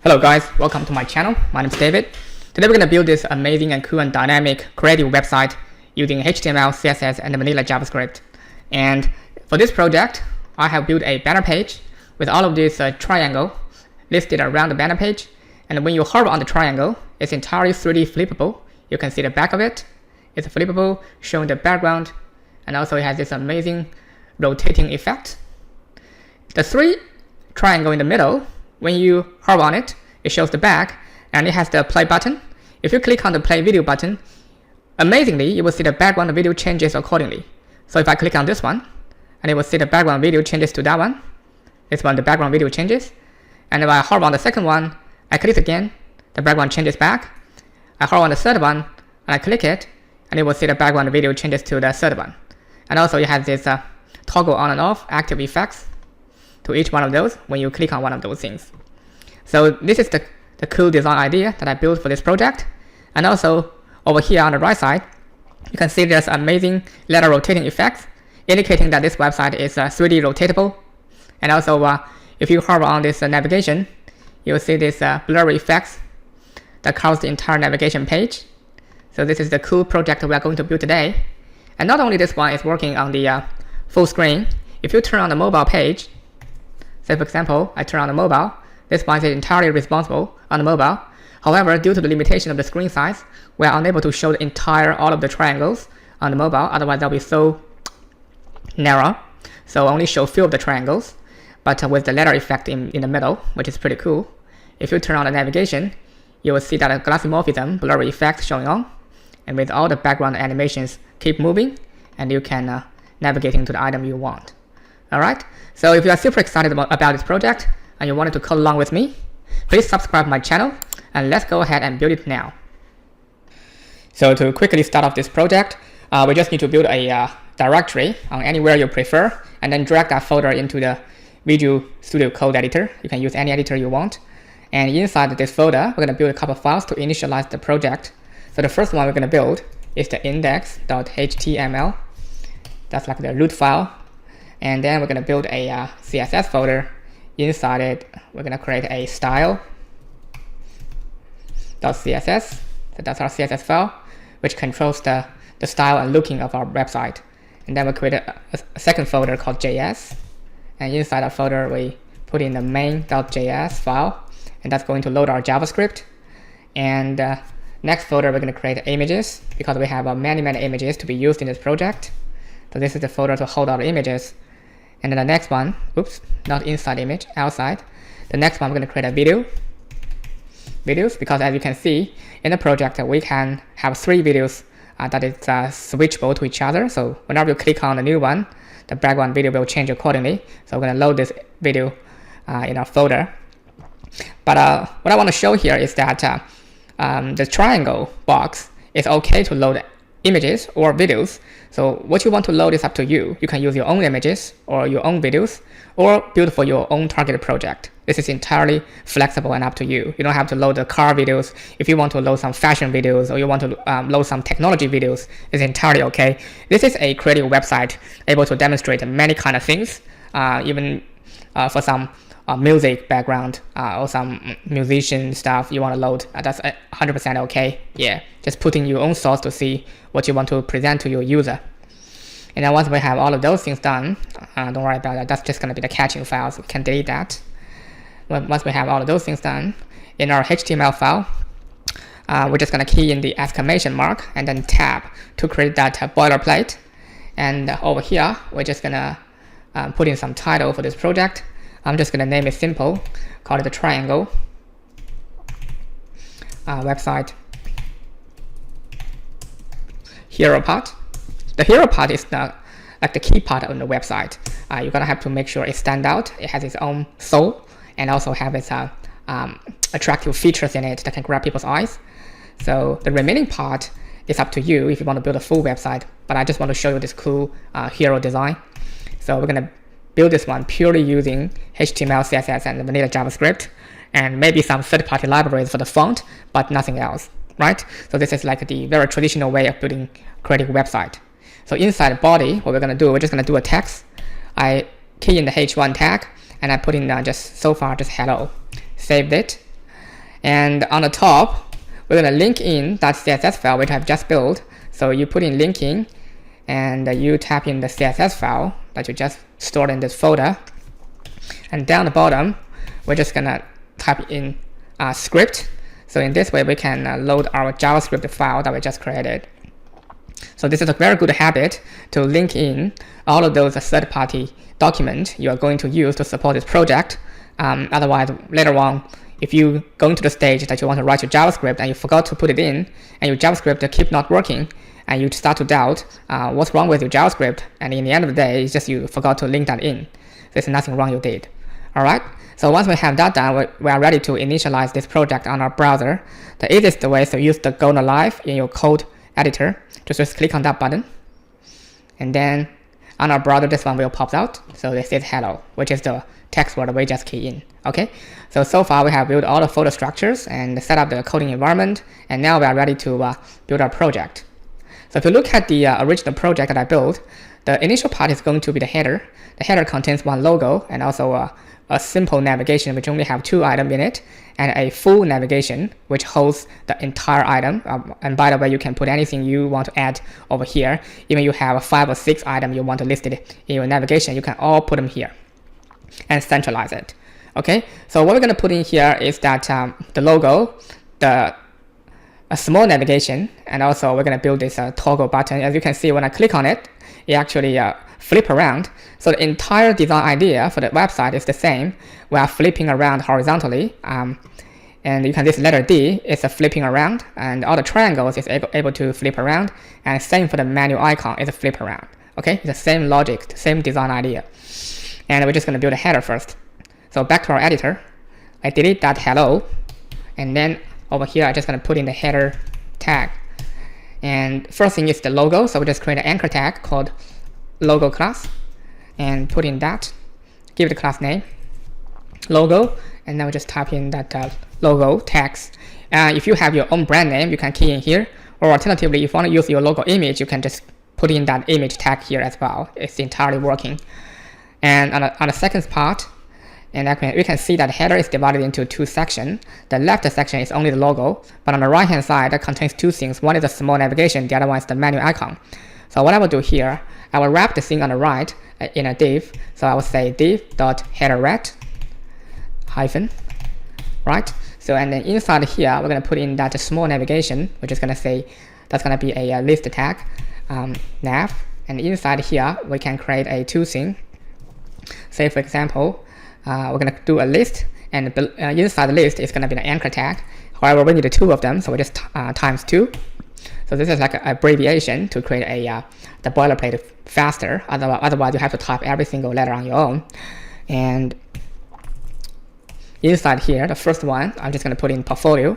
Hello guys, welcome to my channel. My name is David. Today we're going to build this amazing and cool and dynamic creative website using HTML, CSS, and vanilla JavaScript. And for this project, I have built a banner page with all of this triangle listed around the banner page. And when you hover on the triangle, it's entirely 3D flippable. You can see the back of it. It's flippable, showing the background, and also it has this amazing rotating effect. The 3 triangle in the middle, when you hover on it, it shows the back, and it has the play button. If you click on the play video button, amazingly, you will see the background video changes accordingly. So if I click on this one, and you will see the background video changes to that one. This one, the background video changes. And if I hover on the second one, I click again, the background changes back. I hover on the third one, and I click it, and you will see the background video changes to the third one. And also it has this toggle on and off active effects to each one of those when you click on one of those things. So this is the cool design idea that I built for this project. And also over here on the right side, you can see there's amazing letter rotating effects indicating that this website is 3D rotatable. And also if you hover on this navigation, you'll see this blurry effects that covers the entire navigation page. So this is the cool project we are going to build today. And not only this one is working on the full screen. If you turn on the mobile page, say for example, I turn on the mobile, this one is entirely responsible on the mobile. However, due to the limitation of the screen size, we are unable to show all of the triangles on the mobile, otherwise they'll be so narrow. So only show a few of the triangles, but with the letter effect in the middle, which is pretty cool. If you turn on the navigation, you will see that a glossy morphism, blurry effect showing on, and with all the background animations keep moving, and you can navigate into the item you want. Alright, so if you are super excited about this project and you wanted to code along with me, please subscribe my channel and let's go ahead and build it now. So to quickly start off this project, we just need to build a directory on anywhere you prefer and then drag that folder into the Visual Studio Code editor. You can use any editor you want. And inside this folder, we're going to build a couple of files to initialize the project. So the first one we're going to build is the index.html. That's like the root file. And then we're going to build a CSS folder. Inside it, we're going to create a style.css. So that's our CSS file, which controls the style and looking of our website. And then we'll create a second folder called JS. And inside our folder, we put in the main.js file. And that's going to load our JavaScript. And next folder, we're going to create images because we have many images to be used in this project. So this is the folder to hold our images. And then the next one, oops, not inside image, outside. The next one, we're going to create a videos, because as you can see in the project, we can have 3 videos that is switchable to each other. So whenever you click on the new one, the background video will change accordingly. So we're going to load this video in our folder. But what I want to show here is that the triangle box is okay to load images or videos. So what you want to load is up to you. You can use your own images or your own videos or build for your own targeted project. This is entirely flexible and up to you. You don't have to load the car videos. If you want to load some fashion videos or you want to load some technology videos, it's entirely okay. This is a creative website able to demonstrate many kind of things, even for some music background or some musician stuff you want to load. That's 100% okay. Yeah, just put in your own source to see what you want to present to your user. And then once we have all of those things done, don't worry about that. That's just going to be the caching files. We can delete that. Once we have all of those things done, in our HTML file, we're just going to key in the exclamation mark and then tab to create that boilerplate. And over here, we're just going to put in some title for this project. I'm just going to name it simple, call it the triangle website hero part. The hero part is like the key part of the website. You're going to have to make sure it stands out. It has its own soul and also have its attractive features in it that can grab people's eyes. So the remaining part is up to you if you want to build a full website. But I just want to show you this cool hero design. So we're going to build this one purely using HTML, CSS, and vanilla JavaScript, and maybe some third-party libraries for the font, but nothing else, right? So this is like the very traditional way of building creative website. So inside body, what we're going to do, we're just going to do a text. I key in the h1 tag, and I put in just so far just hello. Saved it. And on the top, we're going to link in that CSS file which I've just built. So you put in linking, and you tap in the CSS file that you just stored in this folder. And down the bottom, we're just going to type in script. So in this way, we can load our JavaScript file that we just created. So this is a very good habit to link in all of those third-party documents you are going to use to support this project. Otherwise, later on, if you go into the stage that you want to write your JavaScript and you forgot to put it in, and your JavaScript keep not working, and you start to doubt what's wrong with your JavaScript, and in the end of the day, it's just you forgot to link that in. There's nothing wrong you did. All right. So once we have that done, we are ready to initialize this project on our browser. The easiest way is to use the Go Live in your code editor. Just click on that button, and then on our browser, this one will pop out. So this is hello, which is the text word we just key in. Okay. So far we have built all the folder structures and set up the coding environment, and now we are ready to build our project. So if you look at the original project that I built, the initial part is going to be the header. The header contains one logo and also a simple navigation which only have 2 items in it, and a full navigation which holds the entire item. And by the way, you can put anything you want to add over here. Even you have 5 or 6 items you want to list it in your navigation, you can all put them here and centralize it. Okay, so what we're going to put in here is that the logo, a small navigation, and also we're going to build this toggle button. As you can see, when I click on it, it actually flip around. So the entire design idea for the website is the same. We are flipping around horizontally, and you can this letter D is flipping around, and all the triangles is able to flip around, and same for the menu icon is a flip around. Okay, it's the same logic, the same design idea. And we're just going to build a header first. So back to our editor, I delete that hello, and then over here I'm just going to put in the header tag. And first thing is the logo, so we just create an anchor tag called logo class, and put in that, give it a class name, logo, and then we just type in that logo text. If you have your own brand name, you can key in here, or alternatively, if you want to use your logo image, you can just put in that image tag here as well. It's entirely working. And on the second part, and we can see that header is divided into 2 sections. The left section is only the logo, but on the right hand side, that contains 2 things. One is a small navigation, the other one is the menu icon. So what I will do here, I will wrap the thing on the right in a div. So I will say div.headerRet hyphen, right? So and then inside here, we're going to put in that small navigation, which is going to say that's going to be a list tag, nav. And inside here, we can create a 2 thing. Say for example, we're going to do a list, and inside the list is going to be an anchor tag. However, we need 2 of them, so we just times 2. So this is like an abbreviation to create the boilerplate faster. Otherwise, you have to type every single letter on your own. And inside here, the first one, I'm just going to put in portfolio.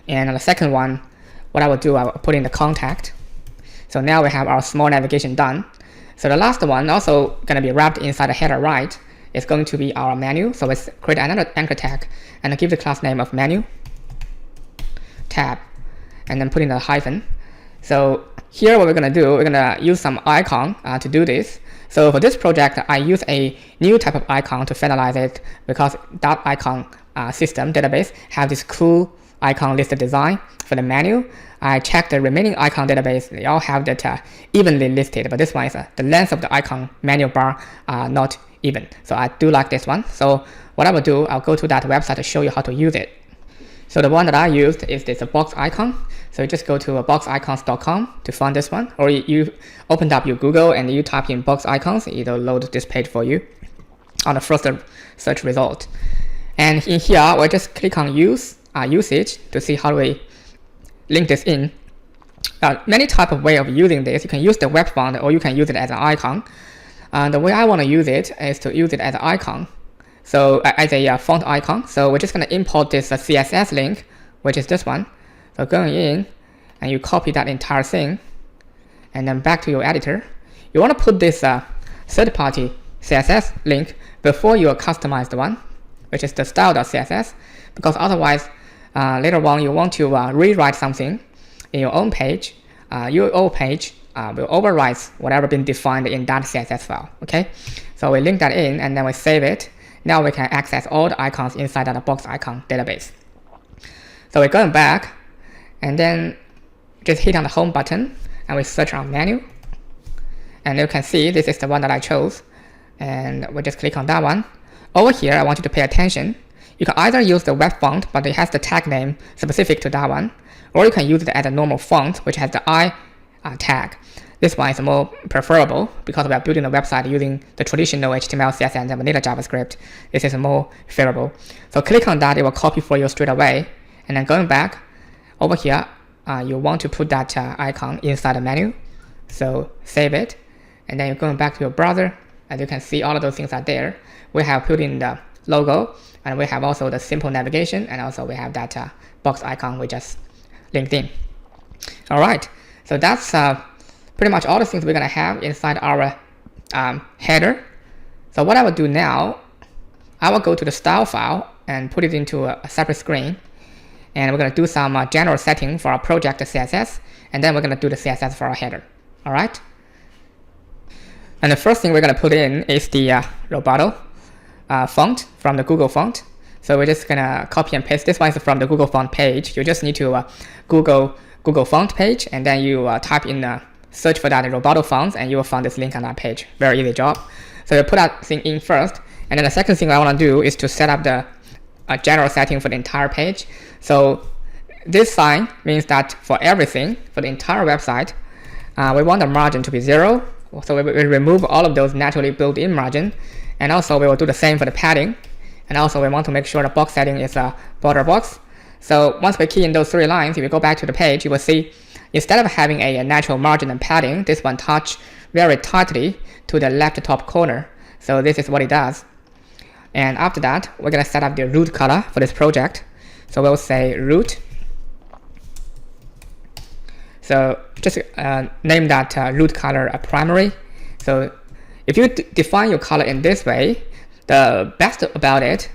And on the second one, what I will do, I will put in the contact. So now we have our small navigation done. So the last one also going to be wrapped inside the header right. It's going to be our menu. So let's create another anchor tag and give the class name of menu tab, and then put in the hyphen. So here what we're going to do, we're going to use some icon to do this. So for this project, I use a new type of icon to finalize it, because that icon system database have this cool icon listed design for the menu. I checked the remaining icon database, they all have that evenly listed, but this one is the length of the icon menu bar not even. So I do like this one. So what I will do, I'll go to that website to show you how to use it. So the one that I used is this box icon. So you just go to boxicons.com to find this one, or you opened up your Google and you type in box icons, it'll load this page for you on the first search result. And in here, we'll just click on usage to see how do we link this in. Many type of way of using this. You can use the web font, or you can use it as an icon. The way I want to use it is to use it as an icon. So as a font icon. So we're just going to import this CSS link, which is this one. So going in, and you copy that entire thing, and then back to your editor. You want to put this third-party CSS link before your customized one, which is the style.css, because otherwise, later on you want to rewrite something in your own page. Your old page will overwrite whatever been defined in that CSS file. Okay, so we link that in, and then we save it, now we can access all the icons inside that box icon database. So we're going back, and then just hit on the home button, and we search on menu. And you can see this is the one that I chose. And we just click on that one. Over here, I want you to pay attention. You can either use the web font, but it has the tag name specific to that one, or you can use it as a normal font, which has the I tag. This one is more preferable because we are building a website using the traditional HTML, CSS, and vanilla JavaScript. This is more favorable. So click on that, it will copy for you straight away. And then going back, over here, you want to put that icon inside the menu. So save it, and then you're going back to your browser. As you can see, all of those things are there. We have put in the logo, and we have also the simple navigation, and also we have that box icon we just linked in. All right, so that's pretty much all the things we're going to have inside our header. So what I will do now, I will go to the style file and put it into a separate screen. And we're going to do some general setting for our project CSS, and then we're going to do the CSS for our header. All right. And the first thing we're going to put in is the Roboto font from the Google font. So we're just going to copy and paste. This one is from the Google font page. You just need to Google font page, and then you type in search for that Roboto fonts, and you will find this link on that page. Very easy job. So you put that thing in first, and then the second thing I want to do is to set up the general setting for the entire page. So this sign means that for everything, for the entire website, we want the margin to be 0. So we will remove all of those naturally built-in margin, and also we will do the same for the padding. And also we want to make sure the box setting is a border box. So once we key in those 3 lines, if you go back to the page, you will see instead of having a natural margin and padding, this one touch very tightly to the left top corner. So this is what it does. And after that, we're going to set up the root color for this project. So we'll say root. So just name that root color a primary. So if you define your color in this way, the best about it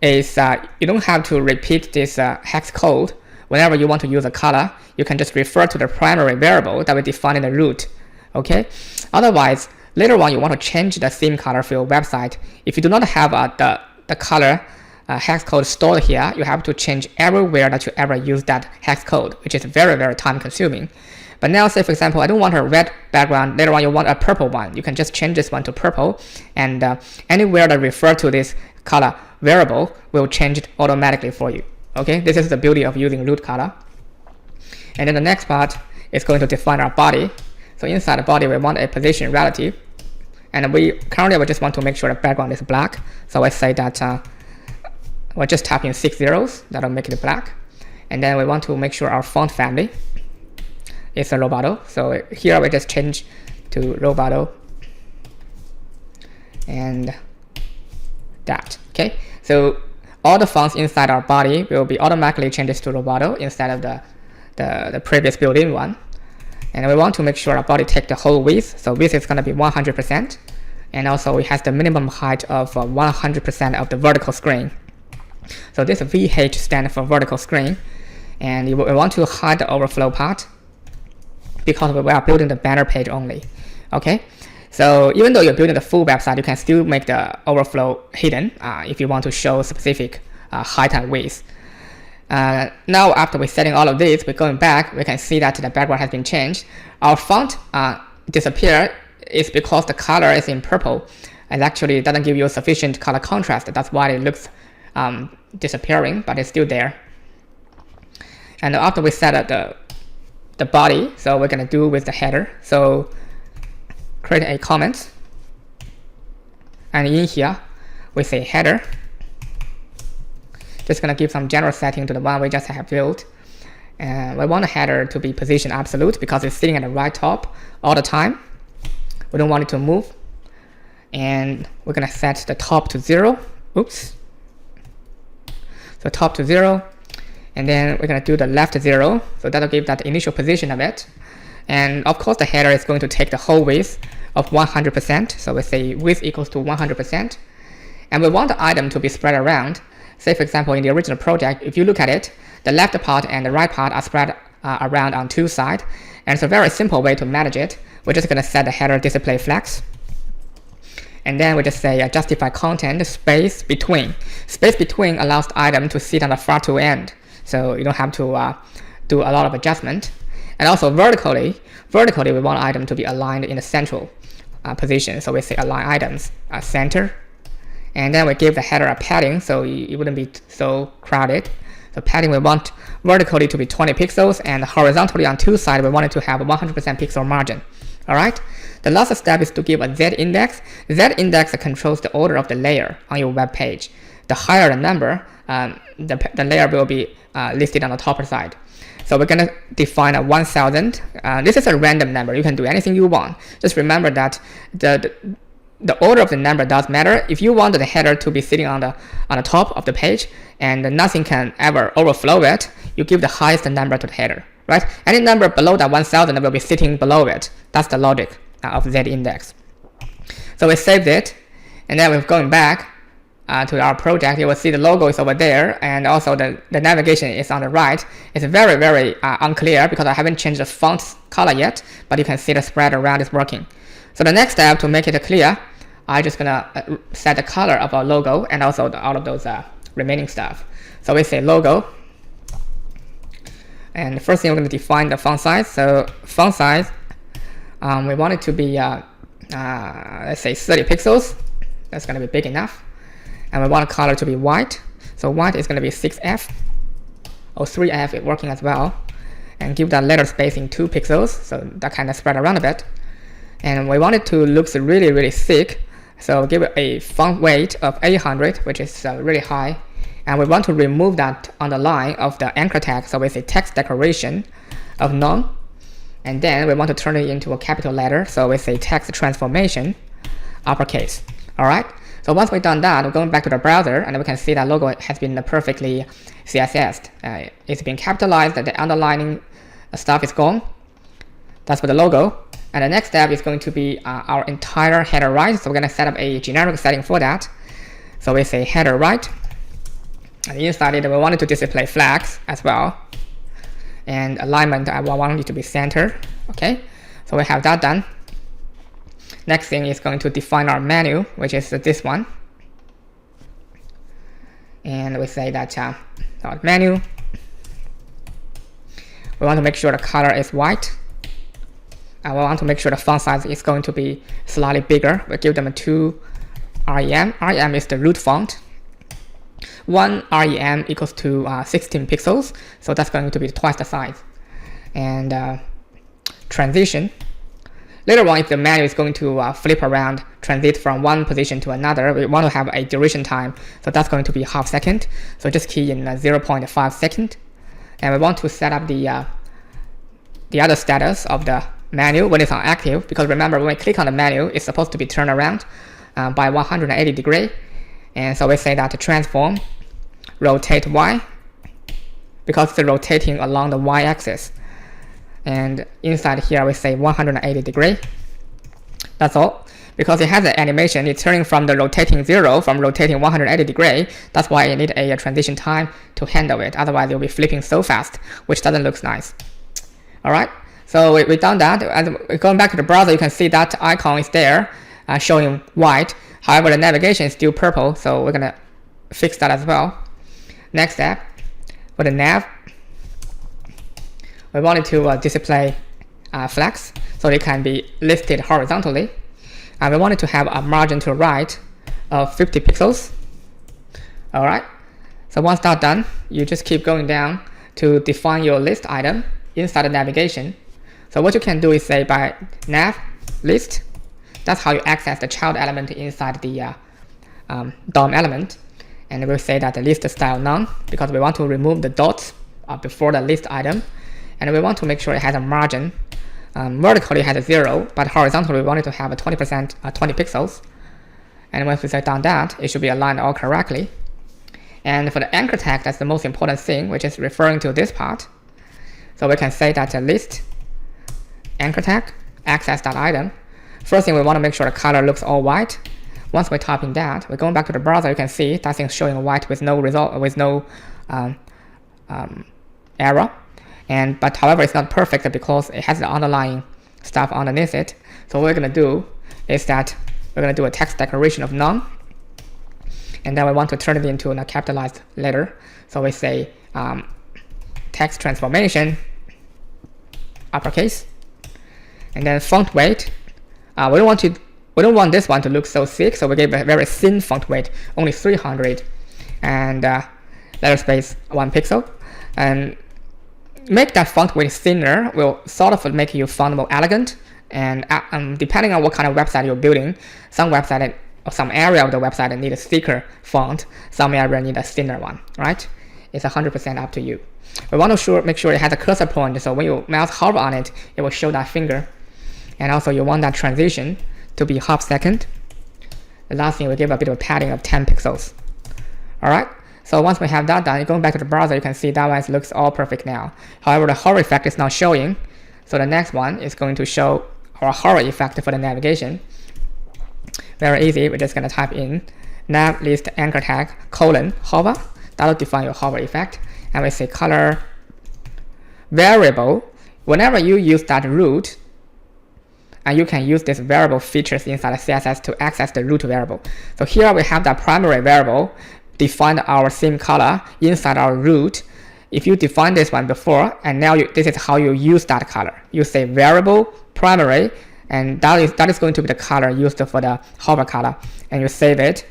is you don't have to repeat this hex code. Whenever you want to use a color, you can just refer to the primary variable that we define in the root. Okay. Otherwise, later on you want to change the theme color for your website. If you do not have the color hex code stored here, you have to change everywhere that you ever use that hex code, which is very, very time consuming. But now say for example, I don't want a red background, later on you want a purple one. You can just change this one to purple, and anywhere that refer to this color variable will change it automatically for you. Okay, this is the beauty of using root color. And then the next part is going to define our body. So inside the body, we want a position relative. And we just want to make sure the background is black. So I say that we'll just type in 6 zeros, that'll make it black. And then we want to make sure our font family is a Roboto. So here we just change to Roboto and that. Okay, so all the fonts inside our body will be automatically changed to Roboto instead of the previous built-in one. And we want to make sure our body take the whole width. So width is going to be 100%. And also it has the minimum height of 100% of the vertical screen. So this VH stands for vertical screen. And we want to hide the overflow part because we are building the banner page only. Okay. So even though you're building the full website, you can still make the overflow hidden if you want to show specific height and width. Now after we're setting all of this, we're going back, we can see that the background has been changed. Our font disappeared is because the color is in purple, and actually it doesn't give you sufficient color contrast. That's why it looks disappearing, but it's still there. And after we set up the body, so we're going to do with the header. So create a comment, and in here we say header. Just going to give some general setting to the one we just have built. And we want the header to be position absolute because it's sitting at the right top all the time. We don't want it to move. And we're going to set the top to 0. Oops. So top to 0. And then we're going to do the left 0. So that'll give that initial position of it. And of course, the header is going to take the whole width of 100%. So we say width equals to 100%. And we want the item to be spread around. Say, for example, in the original project, if you look at it, the left part and the right part are spread around on 2 sides. And it's a very simple way to manage it. We're just going to set the header display flex. And then we just say justify content space between. Space between allows the item to sit on the far to end, so you don't have to do a lot of adjustment. And also vertically we want item to be aligned in the central position. So we say align items center, and then we give the header a padding so it wouldn't be so crowded. So padding we want vertically to be 20 pixels, and horizontally on two sides we want it to have a 100% pixel margin. Alright, the last step is to give a z-index. Z-index controls the order of the layer on your web page. The higher the number, the layer will be listed on the top side. So we're going to define a 1000. This is a random number. You can do anything you want. Just remember that the order of the number does matter. If you want the header to be sitting on the top of the page and nothing can ever overflow it, you give the highest number to the header, right? Any number below that 1000 will be sitting below it. That's the logic of z-index. So we saved it, and then we're going back to our project. You will see the logo is over there, and also the navigation is on the right. It's very, very unclear because I haven't changed the font color yet, but you can see the spread around is working. So the next step to make it clear, I'm just gonna set the color of our logo and also all of those remaining stuff. So we say logo, and the first thing we're gonna define the font size. So font size, we want it to be let's say 30 pixels. That's gonna be big enough. And we want the color to be white. So white is gonna be 6F or 3F is working as well. And give that letter spacing 2 pixels, so that kind of spread around a bit. And we want it to look really, really thick, so give it a font weight of 800, which is really high. And we want to remove that underline of the anchor tag, so we say text decoration of none. And then we want to turn it into a capital letter, so we say text transformation uppercase. Alright, so once we've done that, we're going back to the browser, and we can see that logo has been perfectly CSS'd. It's been capitalized, the underlining stuff is gone. That's for the logo. And the next step is going to be our entire header right. So we're going to set up a generic setting for that. So we say header right. And inside it, we want it to display flags as well. And alignment, I want it to be centered. Okay, so we have that done. Next thing is going to define our menu, which is this one. And we say that our menu, we want to make sure the color is white. We want to make sure the font size is going to be slightly bigger. We give them a 2 REM. REM is the root font. 1 REM equals to 16 pixels, so that's going to be twice the size. And transition. Later on, if the menu is going to flip around, transit from one position to another, we want to have a duration time, so that's going to be ½ second. So just key in 0.5 second. And we want to set up the other status of the menu when it's on active, because remember when we click on the menu, it's supposed to be turned around by 180 degrees. And so we say that to transform, rotate Y, because it's rotating along the Y axis. And inside here we say 180 degrees. That's all. Because it has an animation, it's turning from the rotating 0 from rotating 180 degrees. That's why you need a transition time to handle it. Otherwise you'll be flipping so fast, which doesn't look nice. Alright, so we've done that. And going back to the browser, you can see that icon is there, showing white. However, the navigation is still purple, so we're gonna fix that as well. Next step, for the nav, we wanted to display flags, so they can be listed horizontally. And we wanted to have a margin to right of 50 pixels. Alright, so once that's done, you just keep going down to define your list item inside the navigation. So what you can do is say by nav list, that's how you access the child element inside the DOM element. And we'll say that the list style none, because we want to remove the dots before the list item. And we want to make sure it has a margin. Vertically it has a 0, but horizontally we want it to have a 20%, 20 pixels. And once we set down that, it should be aligned all correctly. And for the anchor tag, that's the most important thing, which is referring to this part. So we can say that the list anchor tag access.item. First thing, we want to make sure the color looks all white. Once we type in that, we're going back to the browser. You can see that thing's showing white with no result, with no error. But however, it's not perfect because it has the underlying stuff underneath it. So what we're gonna do is that we're going to do a text declaration of none. And then we want to turn it into a capitalized letter. So we say text transformation, uppercase. And then font weight. We don't want this one to look so thick, so we give a very thin font weight, only 300. And letter space 1 pixel. And make that font weight thinner will sort of make your font more elegant. And depending on what kind of website you're building, some website or some area of the website need a thicker font, some area need a thinner one, right? It's 100% up to you. We want to make sure it has a cursor point, so when you mouse hover on it, it will show that finger. And also you want that transition to be half second. The last thing, we give a bit of padding of 10 pixels. Alright, so once we have that done, going back to the browser, you can see that one looks all perfect now. However, the hover effect is not showing, so the next one is going to show our hover effect for the navigation. Very easy, we're just going to type in nav list anchor tag colon hover. That will define your hover effect. And we say color variable. Whenever you use that root, and you can use these variable features inside the CSS to access the root variable. So here we have that primary variable, define our theme color inside our root. If you define this one before, and now this is how you use that color. You say variable primary, and that is going to be the color used for the hover color. And you save it.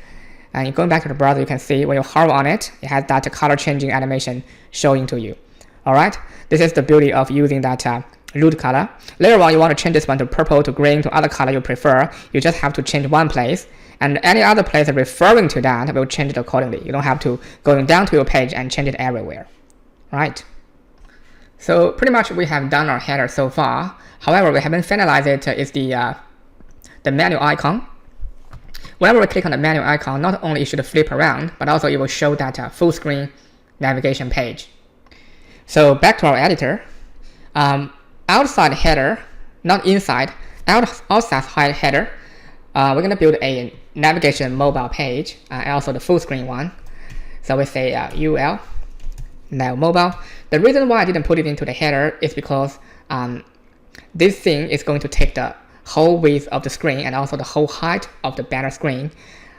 And going back to the browser, you can see when you hover on it, it has that color changing animation showing to you. Alright, this is the beauty of using that root color. Later on, you want to change this one to purple, to green, to other color you prefer. You just have to change one place, and any other place referring to that will change it accordingly. You don't have to go down to your page and change it everywhere. Right? So pretty much we have done our header so far. However, we haven't finalized it. Is the menu icon. Whenever we click on the menu icon, not only it should flip around, but also it will show that full screen navigation page. So back to our editor. Outside header, not inside, outside header, we're going to build a navigation mobile page, and also the full screen one. So we say UL nav mobile. The reason why I didn't put it into the header is because this thing is going to take the whole width of the screen and also the whole height of the banner screen.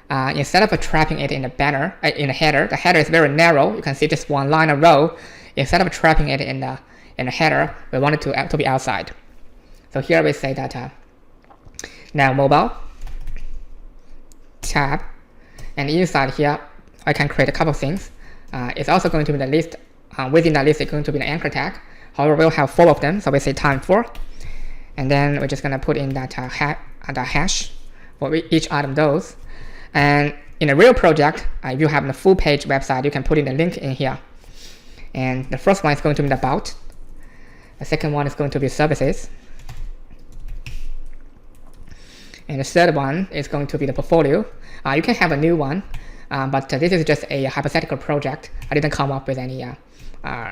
Instead of trapping it in the banner, in the header is very narrow. You can see just one line a row. Instead of trapping it in the header, we want it to be outside. So here we say that now mobile tab, and inside here I can create a couple of things. It's also going to be the list. Within that list, it's going to be the anchor tag. However, we'll have 4 of them, so we say time 4, and then we're just going to put in that hash for each item those. And in a real project, if you have the full page website, you can put in the link in here. And the first one is going to be the about. The second one is going to be services. And the third one is going to be the portfolio. You can have a new one, but this is just a hypothetical project. I didn't come up with any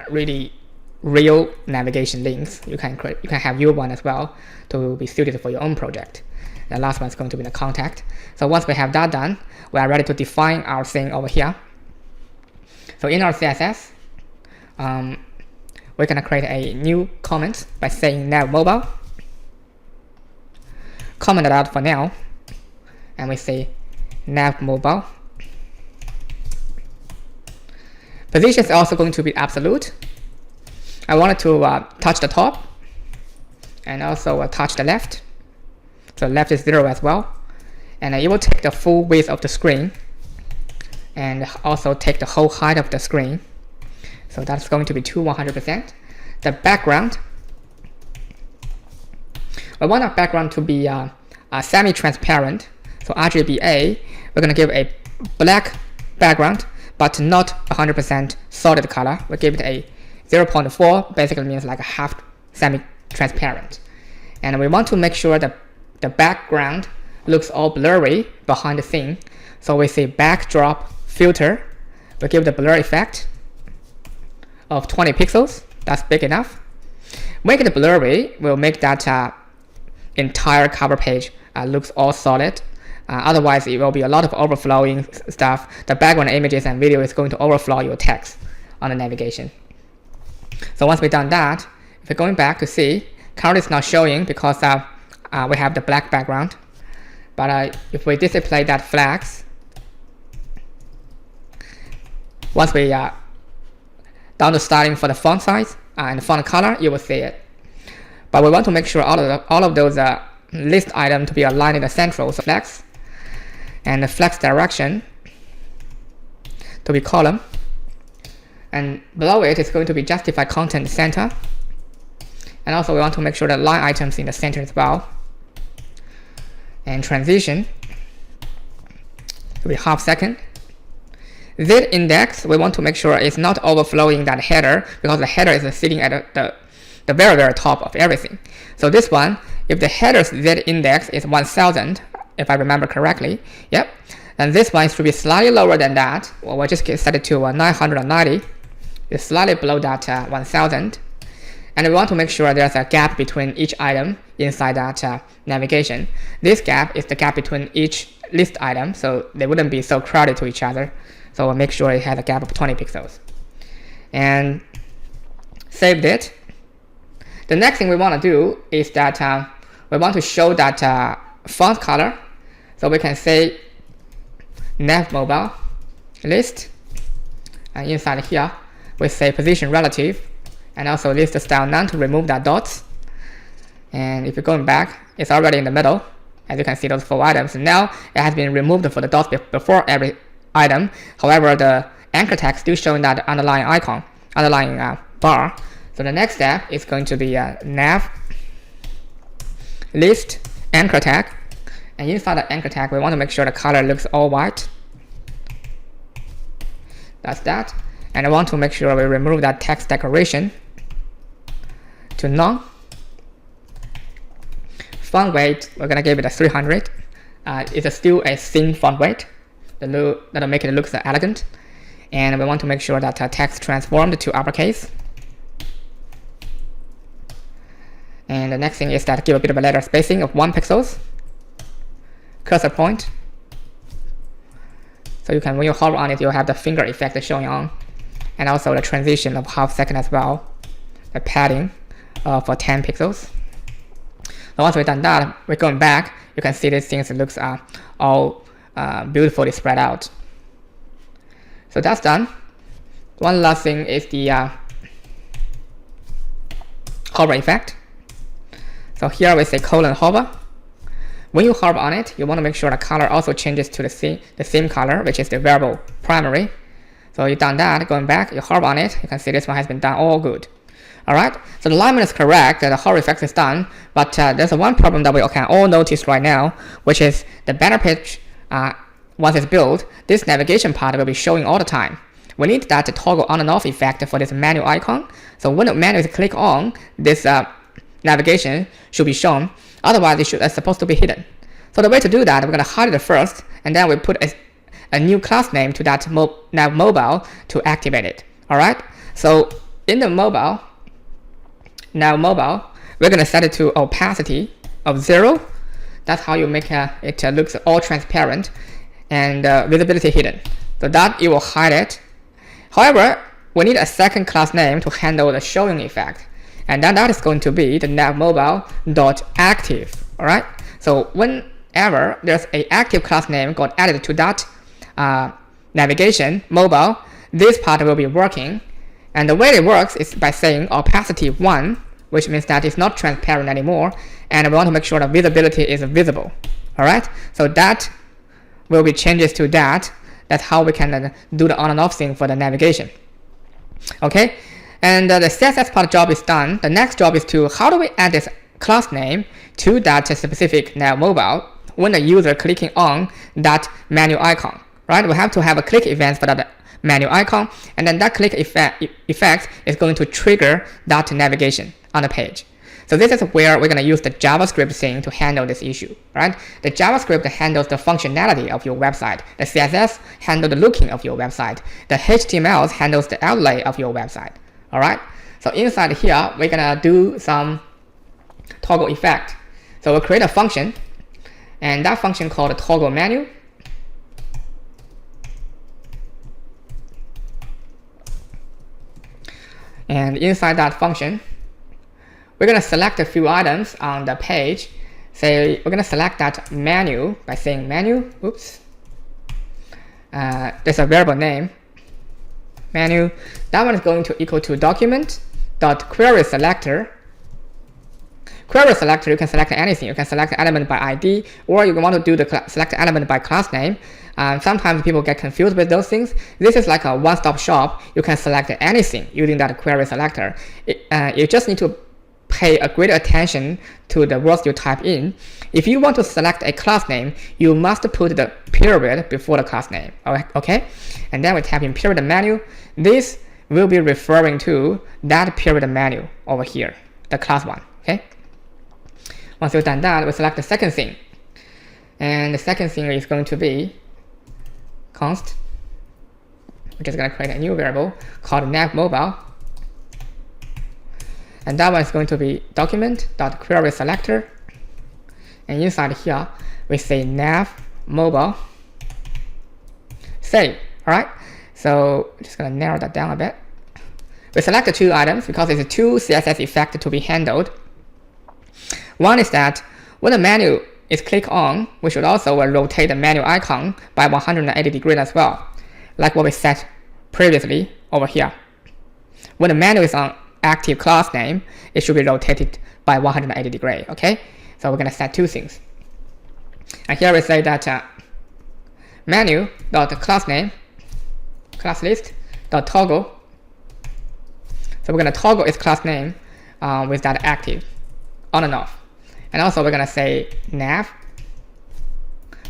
really real navigation links. You can have your one as well to be suited for your own project. The last one is going to be the contact. So once we have that done, we are ready to define our thing over here. So in our CSS, we're going to create a new comment by saying nav mobile. Comment it out for now, and we say nav mobile. Position is also going to be absolute. I wanted to touch the top and also touch the left. So left is 0 as well. And it will take the full width of the screen and also take the whole height of the screen. So that's going to be 100%. The background, I want our background to be semi-transparent. So RGBA, we're going to give a black background, but not 100% solid color. We'll give it a 0.4, basically means like a half semi-transparent. And we want to make sure that the background looks all blurry behind the thing. So we say backdrop filter. We give the blur effect of 20 pixels. That's big enough. Make it blurry will make that entire cover page looks all solid. Otherwise, it will be a lot of overflowing stuff. The background images and video is going to overflow your text on the navigation. So once we've done that, if we're going back to see, currently it's not showing because we have the black background. But if we display that flags, once we down to starting for the font size and font color, you will see it. But we want to make sure all of those list items to be aligned in the central, so flex, and the flex direction to be column, and below it is going to be justify content center, and also we want to make sure that line items in the center as well, and transition to be half second. Z index, we want to make sure it's not overflowing that header, because the header is sitting at the very top of everything. So this one, if the header's Z index is 1000, if I remember correctly, yep, and this one should be slightly lower than that. Well, we'll just set it to 990. It's slightly below that 1000. And we want to make sure there's a gap between each item inside that navigation. This gap is the gap between each list item, so they wouldn't be so crowded to each other. So we'll make sure it has a gap of 20 pixels. And saved it. The next thing we want to do is that we want to show that font color. So we can say nav mobile list, and inside here we say position relative, and also list style none to remove that dots. And if you're going back, it's already in the middle. As you can see, those 4 items. Now it has been removed for the dots before every item. However, the anchor tag still showing that underlying icon, underlying bar. So the next step is going to be nav list anchor tag, and inside the anchor tag we want to make sure the color looks all white. That's that. And I want to make sure we remove that text decoration to none. Font weight, we're gonna give it a 300. It's still a thin font weight. That'll make it look elegant. And we want to make sure that text transformed to uppercase. And the next thing is that give a bit of a letter spacing of 1 pixels. Cursor point. So you can, when you hover on it, you'll have the finger effect showing on. And also the transition of half second as well. The padding for 10 pixels. So once we've done that, we're going back. You can see these things looks all beautifully spread out. So that's done. One last thing is the hover effect. So here we say :hover. When you hover on it, you want to make sure the color also changes to the same color, which is the variable primary. So you've done that, going back, you hover on it, you can see this one has been done all good. Alright, so the alignment is correct, the hover effect is done, but there's one problem that we can all notice right now, which is the banner page, once it's built, this navigation part will be showing all the time. We need that toggle on and off effect for this menu icon. So when the menu is click on, this navigation should be shown, otherwise it's supposed to be hidden. So the way to do that, we're going to hide it first, and then we put a new class name to that nav mobile to activate it. Alright, so in the mobile, nav mobile, we're going to set it to opacity of 0. That's how you make it looks all transparent and visibility hidden. So that it will hide it. However, we need a second class name to handle the showing effect, and then that is going to be the nav mobile.active. Alright, so whenever there's an active class name got added to that navigation mobile, this part will be working. And the way it works is by saying opacity 1, which means that it's not transparent anymore, and we want to make sure the visibility is visible. Alright, so that will be changes to that. That's how we can do the on and off thing for the navigation. Okay, and the CSS part job is done. The next job is to how do we add this class name to that specific nav mobile when the user clicking on that menu icon. Right, we have to have a click event for that menu icon, and then that click effect is going to trigger that navigation on the page. So this is where we're going to use the JavaScript thing to handle this issue, right? The JavaScript handles the functionality of your website. The CSS handles the looking of your website. The HTML handles the outlay of your website, all right? So inside here, we're going to do some toggle effect. So we'll create a function, and that function called toggle menu. And inside that function, we're going to select a few items on the page. say we're gonna select that menu by saying menu. Oops. There's a variable name, menu. That one is going to equal to document.querySelector. Query selector, you can select anything. You can select the element by ID, or you want to do the select element by class name. Sometimes people get confused with those things. This is like a one-stop shop. You can select anything using that query selector. You just need to pay a great attention to the words you type in. If you want to select a class name, you must put the period before the class name. Okay? And then we type in period menu. This will be referring to that period menu over here, the class one. Okay? Once you've done that, we select the second thing. And the second thing is going to be const. We're just going to create a new variable called navMobile. And that one is going to be document.querySelector. And inside here, we say navMobile. Save. Alright? So I'm just going to narrow that down a bit. We select the two items because it's two CSS effects to be handled. One is that when the menu is clicked on, we should also rotate the menu icon by 180 degrees as well, like what we set previously over here. When the menu is on active class name, it should be rotated by 180 degrees. Okay, so we're going to set two things. And here we say that menu.className class list.toggle. So we're going to toggle its class name with that active on and off. And also we're going to say nav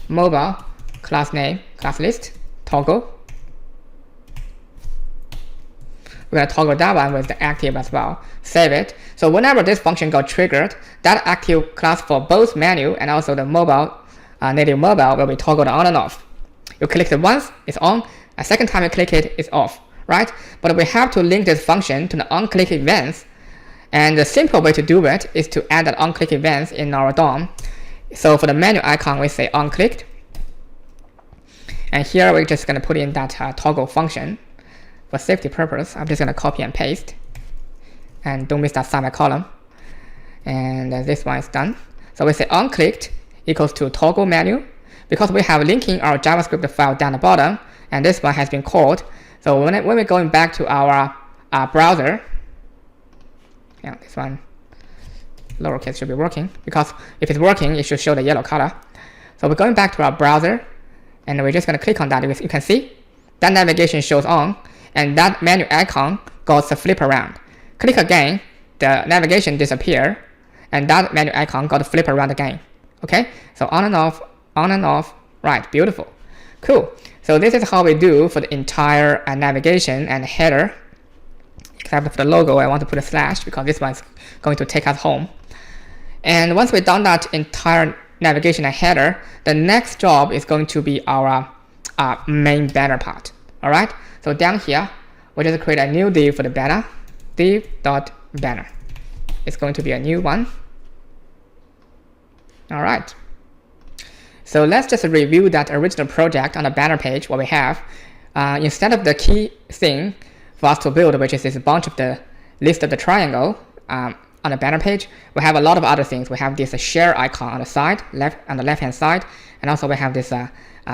mobile class name class list toggle. We're going to toggle that one with the active as well. Save it. So whenever this function got triggered, that active class for both menu and also the mobile native mobile will be toggled on and off. You click it once, it's on. A second time you click it, it's off. Right? But we have to link this function to the onClick events. And the simple way to do it is to add that onClick events in our DOM. So for the menu icon, we say onClicked. And here we're just going to put in that toggle function. For safety purpose, I'm just going to copy and paste. And don't miss that semicolon. And this one is done. So we say onClicked equals to toggle menu. Because we have linking our JavaScript file down the bottom, and this one has been called. So when we're going back to our browser, yeah, this one lowercase should be working, because if it's working, it should show the yellow color. So we're going back to our browser, and we're just going to click on that. You can see that navigation shows on, and that menu icon goes to flip around. Click again, the navigation disappear, and that menu icon got to flip around again. Okay, so on and off, right, beautiful, cool. So this is how we do for the entire navigation and header. Except for the logo, I want to put a slash because this one is going to take us home. And once we've done that entire navigation and header, the next job is going to be our main banner part. All right. So down here, we just create a new div for the banner, div.banner. It's going to be a new one. All right. So let's just review that original project on the banner page. What we have, instead of the key thing for us to build, which is this bunch of the list of the triangle on the banner page, we have a lot of other things. We have this share icon on the side, on the left-hand side, and also we have this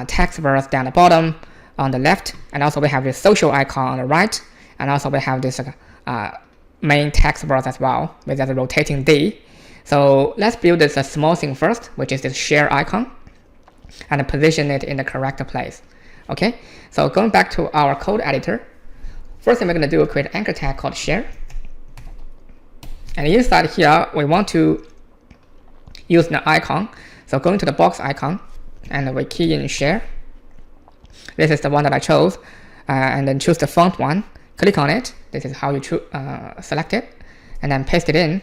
text bar down the bottom on the left, and also we have this social icon on the right, and also we have this main text bar as well with that rotating D. So let's build this small thing first, which is this share icon, and position it in the correct place. Okay, so going back to our code editor, first thing we're going to do is create an anchor tag called share. And inside here, we want to use the icon. So going to the box icon, and we key in share. This is the one that I chose. And then choose the font one. Click on it. This is how you select it. And then paste it in.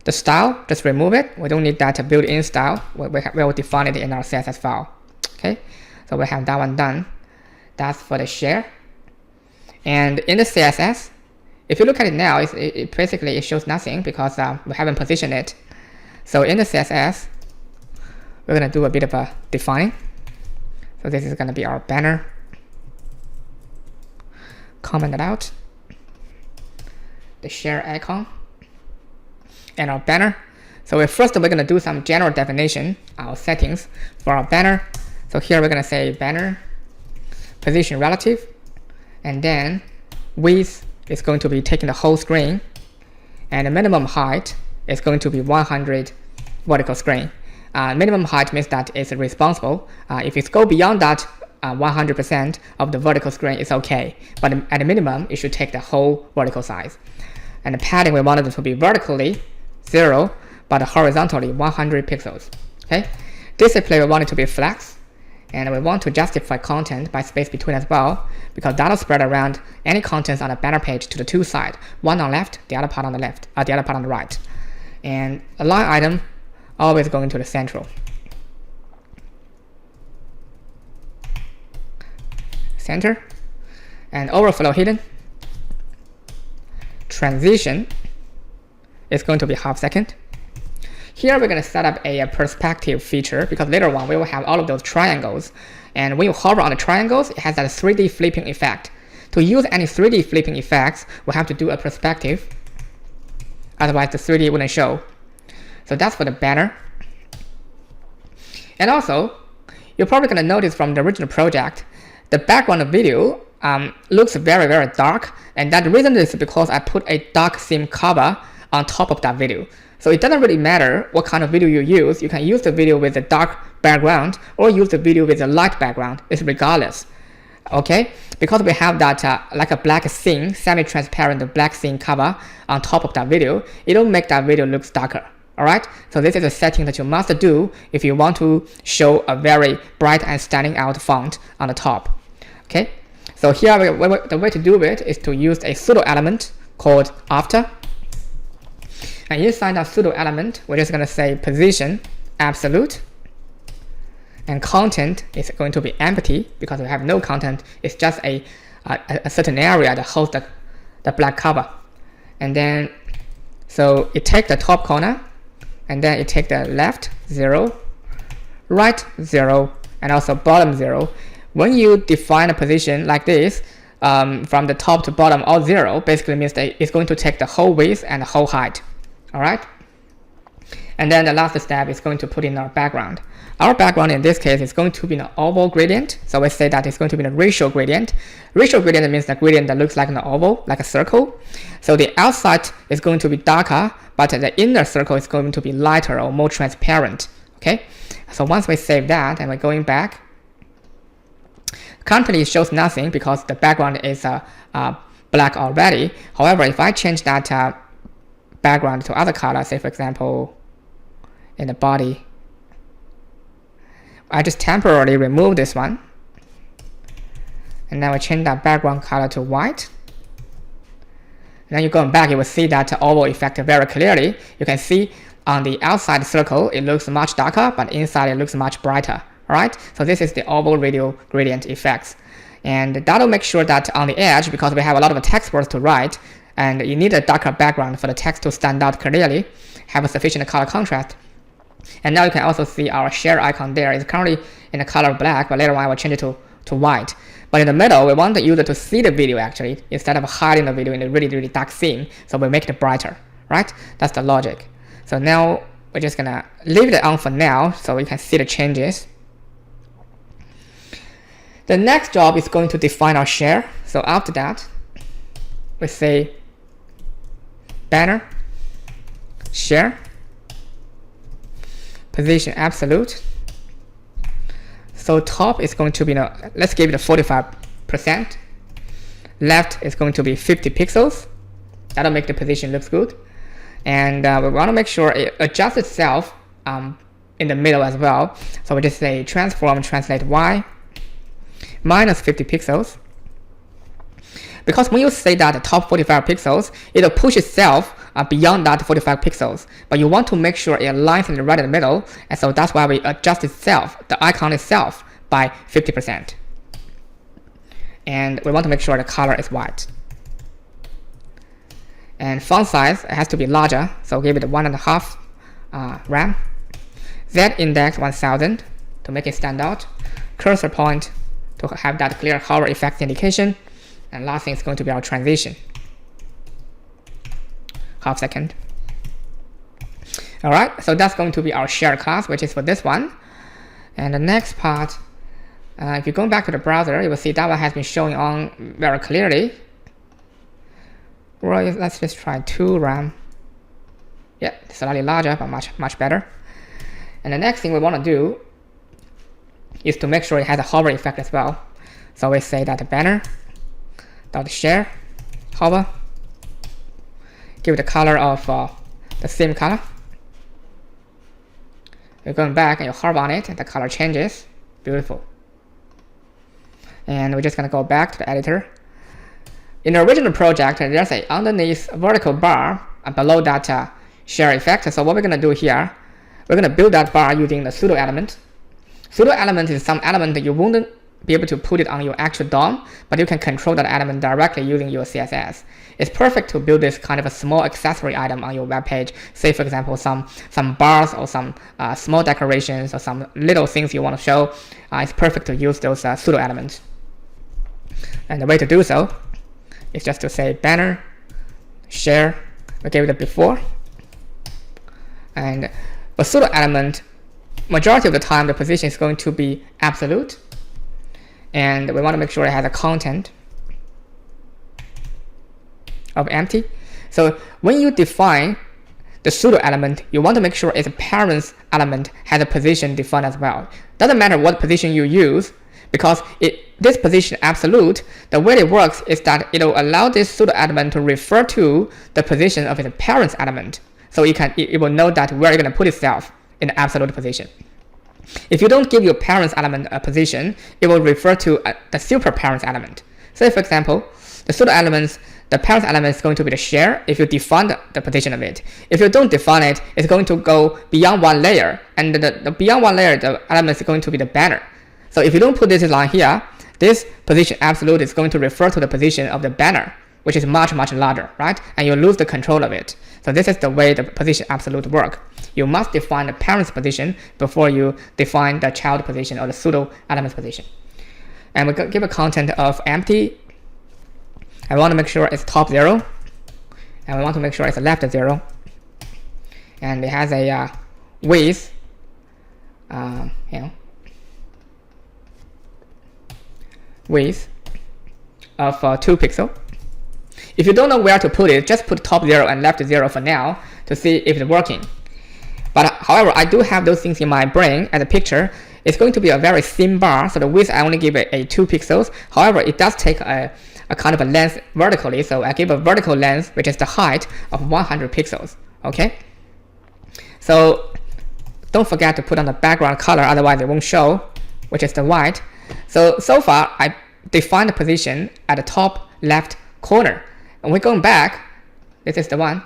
The style, just remove it. We don't need that built-in style. We will define it in our CSS file. Okay, so we have that one done. That's for the share. And in the CSS, if you look at it now, it basically it shows nothing because we haven't positioned it. So in the CSS, we're going to do a bit of a defining. So this is going to be our banner. Comment it out. The share icon. And our banner. So we're going to do some general definition, our settings for our banner. So here we're going to say banner position relative, and then width is going to be taking the whole screen, and the minimum height is going to be 100 vertical screen. Minimum height means that it's responsible. If it goes beyond that 100% of the vertical screen, it's okay. But at the minimum, it should take the whole vertical size. And the padding, we wanted it to be vertically 0, but horizontally 100 pixels. Okay. Display, we want it to be flex, and we want to justify content by space between as well, because that'll spread around any contents on the banner page to the two sides, one on left, the other part on the left, the other part on the right. And a line item always going to the central. Center. And overflow hidden. Transition is going to be ½ second. Here we're going to set up a perspective feature, because later on we will have all of those triangles, and when you hover on the triangles, it has that 3D flipping effect. To use any 3D flipping effects, we'll have to do a perspective, otherwise the 3D wouldn't show. So that's for the banner. And also, you're probably going to notice from the original project, the background of video looks very, very dark, and that reason is because I put a dark theme cover on top of that video. So it doesn't really matter what kind of video you use. You can use the video with a dark background or use the video with a light background. It's regardless. Okay? Because we have that like a black theme, semi-transparent black theme cover on top of that video, it'll make that video look darker. Alright? So this is a setting that you must do if you want to show a very bright and standing out font on the top. Okay? So here the way to do it is to use a pseudo element called after. And inside that pseudo element, we're just going to say position absolute, and content is going to be empty because we have no content. It's just a certain area that holds the black cover. And then, so it takes the top corner, and then it takes the left 0, right 0, and also bottom 0. When you define a position like this, from the top to bottom all 0, basically means that it's going to take the whole width and the whole height. Alright? And then the last step is going to put in our background. Our background in this case is going to be an oval gradient. So we say that it's going to be a racial gradient. Racial gradient means the gradient that looks like an oval, like a circle. So the outside is going to be darker, but the inner circle is going to be lighter or more transparent. Okay? So once we save that and we're going back, currently it shows nothing because the background is black already. However, if I change that background to other color, say for example in the body, I just temporarily remove this one, and then we change that background color to white. And then you go back, you will see that oval effect very clearly. You can see on the outside circle it looks much darker, but inside it looks much brighter. Alright, so this is the oval radial gradient effects, and that'll make sure that on the edge, because we have a lot of text words to write, and you need a darker background for the text to stand out clearly, have a sufficient color contrast. And now you can also see our share icon there is currently in the color black, but later on I will change it to white. But in the middle, we want the user to see the video actually, instead of hiding the video in a really, really dark theme, so we make it brighter, right? That's the logic. So now we're just gonna leave it on for now, so we can see the changes. The next job is going to define our share. So after that, we say banner, share, position absolute. So top is going to be, let's give it a 45%. Left is going to be 50 pixels. That'll make the position looks good. And we want to make sure it adjusts itself in the middle as well. So we just say transform translate y minus 50 pixels. Because when you say that the top 45 pixels, it'll push itself beyond that 45 pixels. But you want to make sure it aligns in the right in the middle, and so that's why we adjust itself, the icon itself, by 50%. And we want to make sure the color is white. And font size, it has to be larger, so give it 1.5 RAM. Z index 1000 to make it stand out. Cursor point to have that clear hover effect indication. And last thing is going to be our transition. ½ second. Alright, so that's going to be our shared class, which is for this one. And the next part, if you're going back to the browser, you will see that one has been showing on very clearly. Well, let's just try 2 RAM. Yeah, slightly larger, but much better. And the next thing we want to do is to make sure it has a hover effect as well. So we say that the banner dot share hover, give it the color of the same color. You're going back and you hover on it, and the color changes. Beautiful. And we're just going to go back to the editor. In the original project, there's a underneath vertical bar and below that share effect. So what we're going to do here, we're going to build that bar using the pseudo element. Pseudo element is some element that you wouldn't be able to put it on your actual DOM, but you can control that element directly using your CSS. It's perfect to build this kind of a small accessory item on your web page. Say, for example, some bars or some small decorations or some little things you want to show. It's perfect to use those pseudo elements. And the way to do so is just to say banner share. We gave it a before. And for pseudo element, majority of the time the position is going to be absolute. And we want to make sure it has a content of empty. So when you define the pseudo element, you want to make sure its parents element has a position defined as well. Doesn't matter what position you use, because this position absolute, the way it works is that it will allow this pseudo element to refer to the position of its parents element. So it will know that where it's going to put itself in the absolute position. If you don't give your parents element a position, it will refer to the super parents element. Say, for example, the pseudo elements, the parents element is going to be the share if you define the position of it. If you don't define it, it's going to go beyond one layer, and the beyond one layer, the element is going to be the banner. So if you don't put this line here, this position absolute is going to refer to the position of the banner, which is much larger, right? And you lose the control of it. So this is the way the position absolute work. You must define the parent's position before you define the child position or the pseudo element's position. And we give a content of empty. I want to make sure it's top 0. And we want to make sure it's left 0. And it has a width, width of 2 pixels. If you don't know where to put it, just put top 0 and left 0 for now to see if it's working. But however, I do have those things in my brain as a picture. It's going to be a very thin bar, so the width I only give it a 2 pixels. However, it does take a kind of a length vertically, so I give a vertical length, which is the height of 100 pixels. Okay. So don't forget to put on the background color, otherwise it won't show, which is the white. So far I defined the position at the top left corner. And we're going back, this is the one.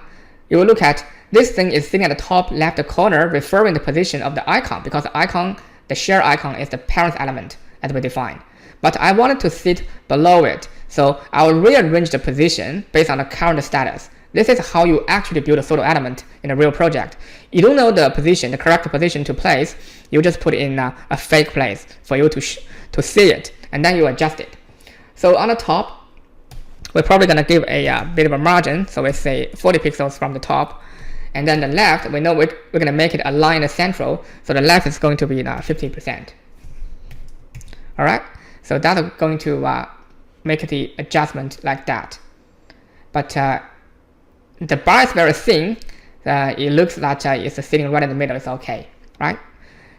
You will look at this thing is sitting at the top left corner, referring the position of the icon, because the icon, the share icon, is the parent element as we defined. But I wanted to sit below it, so I will rearrange the position based on the current status. This is how you actually build a pseudo element in a real project. You don't know the position, the correct position to place. You just put it in a fake place for you to see it, and then you adjust it. So on the top, we're probably going to give a bit of a margin, so we say 40 pixels from the top. And then the left, we know we're going to make it align the central, so the left is going to be 50%. Alright, so that's going to make the adjustment like that. But the bar is very thin, it looks like it's sitting right in the middle, it's okay, right?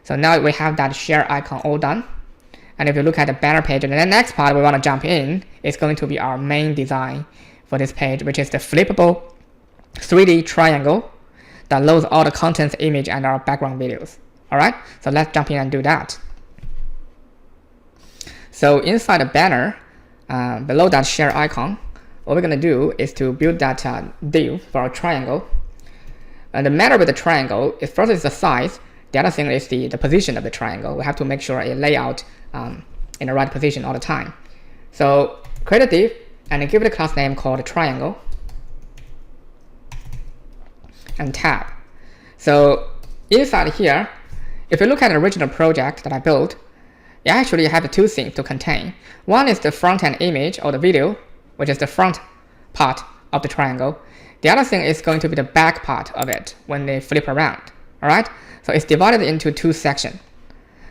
So now we have that share icon all done. And if you look at the banner page, and the next part we want to jump in is going to be our main design for this page, which is the flippable 3D triangle that loads all the contents, image, and our background videos. Alright, so let's jump in and do that. So inside the banner, below that share icon, what we're going to do is to build that div for our triangle. And the matter with the triangle is first is the size. The other thing is the position of the triangle. We have to make sure it lay out in the right position all the time. So create a div and give it a class name called triangle and tab. So inside here, if you look at the original project that I built, it actually have 2 things to contain. One is the front end image or the video, which is the front part of the triangle. The other thing is going to be the back part of it when they flip around. All right. So it's divided into two sections.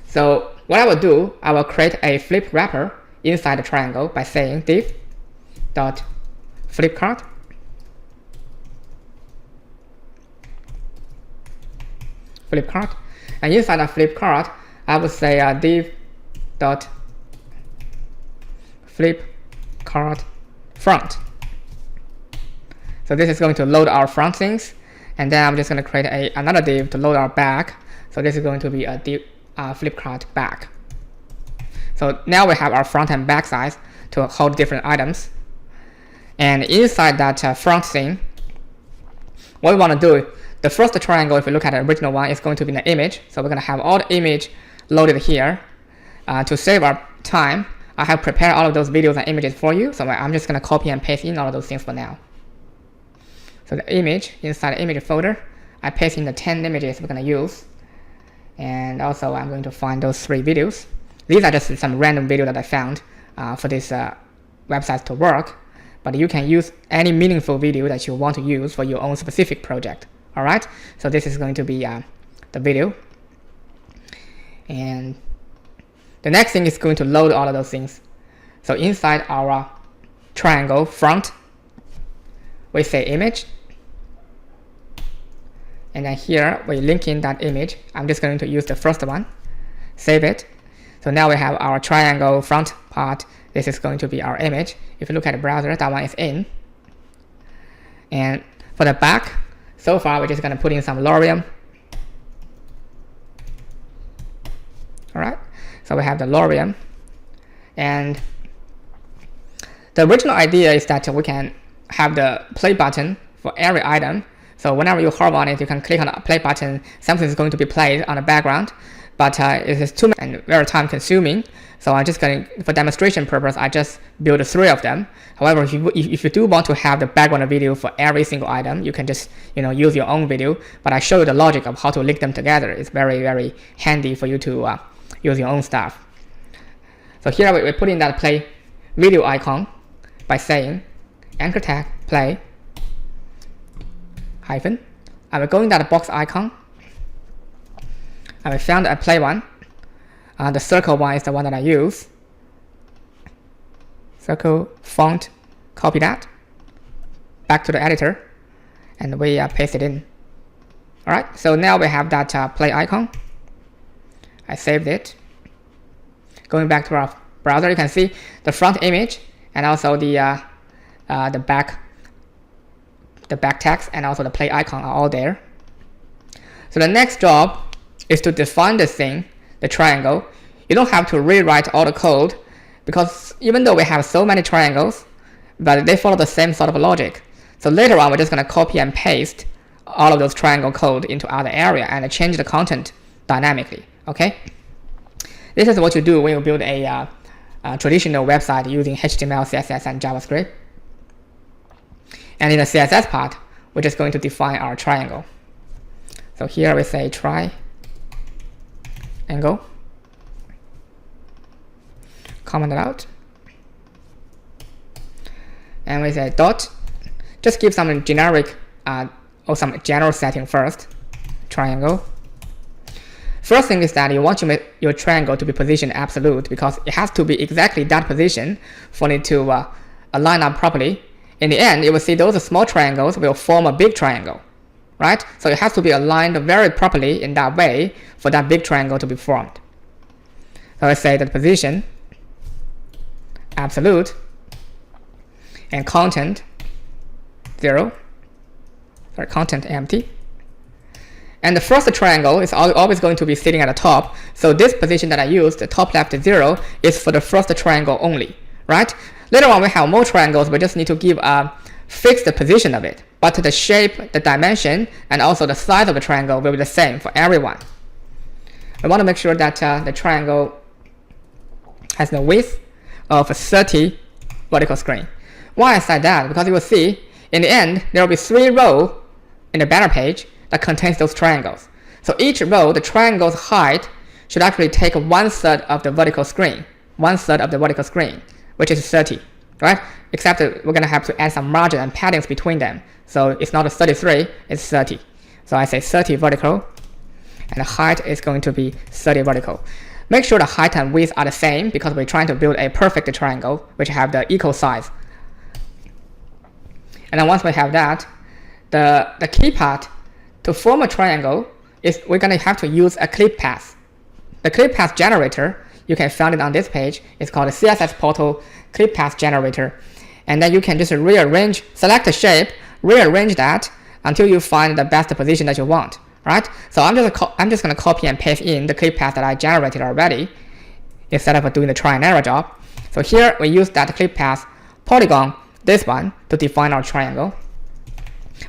So what I will do, I will create a flip wrapper inside the triangle by saying div dot flip card. Flip card. And inside the flip card, I will say div dot flip card front. So this is going to load our front things, and then I'm just going to create another div to load our back. So this is going to be a div flip card back. So now we have our front and back sides to hold different items. And inside that front thing, what we want to do, the first triangle, if we look at the original one, is going to be an image. So we're going to have all the image loaded here. To save our time, I have prepared all of those videos and images for you. So I'm just going to copy and paste in all of those things for now. So the image, inside the image folder, I paste in the 10 images we're going to use. And also I'm going to find those 3 videos. These are just some random video that I found for this website to work. But you can use any meaningful video that you want to use for your own specific project. All right. So this is going to be the video. And the next thing is going to load all of those things. So inside our triangle front, we say image. And then here we link in that image. I'm just going to use the first one. Save it. So now we have our triangle front part. This is going to be our image. If you look at the browser, that one is in. And for the back, so far we're just going to put in some lorem. All right. So we have the lorem. And the original idea is that we can have the play button for every item. So whenever you hover on it, you can click on the play button. Something is going to be played on the background. But it is too much and very time consuming. So I'm just going to, for demonstration purpose, I just build 3 of them. However, if you do want to have the background video for every single item, you can just use your own video. But I show you the logic of how to link them together. It's very, very handy for you to use your own stuff. So here we put in that play video icon by saying anchor tag play hyphen. I will go in that box icon. I will found a play one. The circle one is the one that I use. Circle font, copy that. Back to the editor, and we paste it in. All right. So now we have that play icon. I saved it. Going back to our browser, you can see the front image and also the back text and also the play icon are all there. So the next job is to define the thing, the triangle. You don't have to rewrite all the code because even though we have so many triangles, but they follow the same sort of logic. So later on, we're just going to copy and paste all of those triangle code into other area and change the content dynamically. Okay. This is what you do when you build a traditional website using HTML, CSS, and JavaScript. And in the CSS part, we're just going to define our triangle. So here we say triangle, comment it out, and we say dot. Just give some generic or some general setting first. Triangle. First thing is that you want your triangle to be positioned absolute because it has to be exactly that position for it to align up properly. In the end, you will see those small triangles will form a big triangle, right? So it has to be aligned very properly in that way for that big triangle to be formed. So let's say that position absolute and content 0, sorry, content empty. And the first triangle is always going to be sitting at the top. So this position that I used, the top left 0, is for the first triangle only, right? Later on, we have more triangles. We just need to give a fixed position of it. But the shape, the dimension, and also the size of the triangle will be the same for everyone. We want to make sure that the triangle has the width of 30 vertical screen. Why I said that? Because you will see, in the end, there will be 3 rows in the banner page that contains those triangles. So each row, the triangle's height should actually take 1/3 of the vertical screen. 1/3 of the vertical screen, which is 30. right? Except that we're gonna have to add some margin and paddings between them. So it's not a 33, it's 30. So I say 30 vertical, and the height is going to be 30 vertical. Make sure the height and width are the same because we're trying to build a perfect triangle which have the equal size. And then once we have that, the key part to form a triangle is we're going to have to use a clip path. The clip path generator, you can find it on this page. It's called the CSS portal clip path generator. And then you can just rearrange, select a shape, rearrange that until you find the best position that you want. Right? So I'm just going to copy and paste in the clip path that I generated already instead of doing the try and error job. So here we use that clip path polygon, this one, to define our triangle.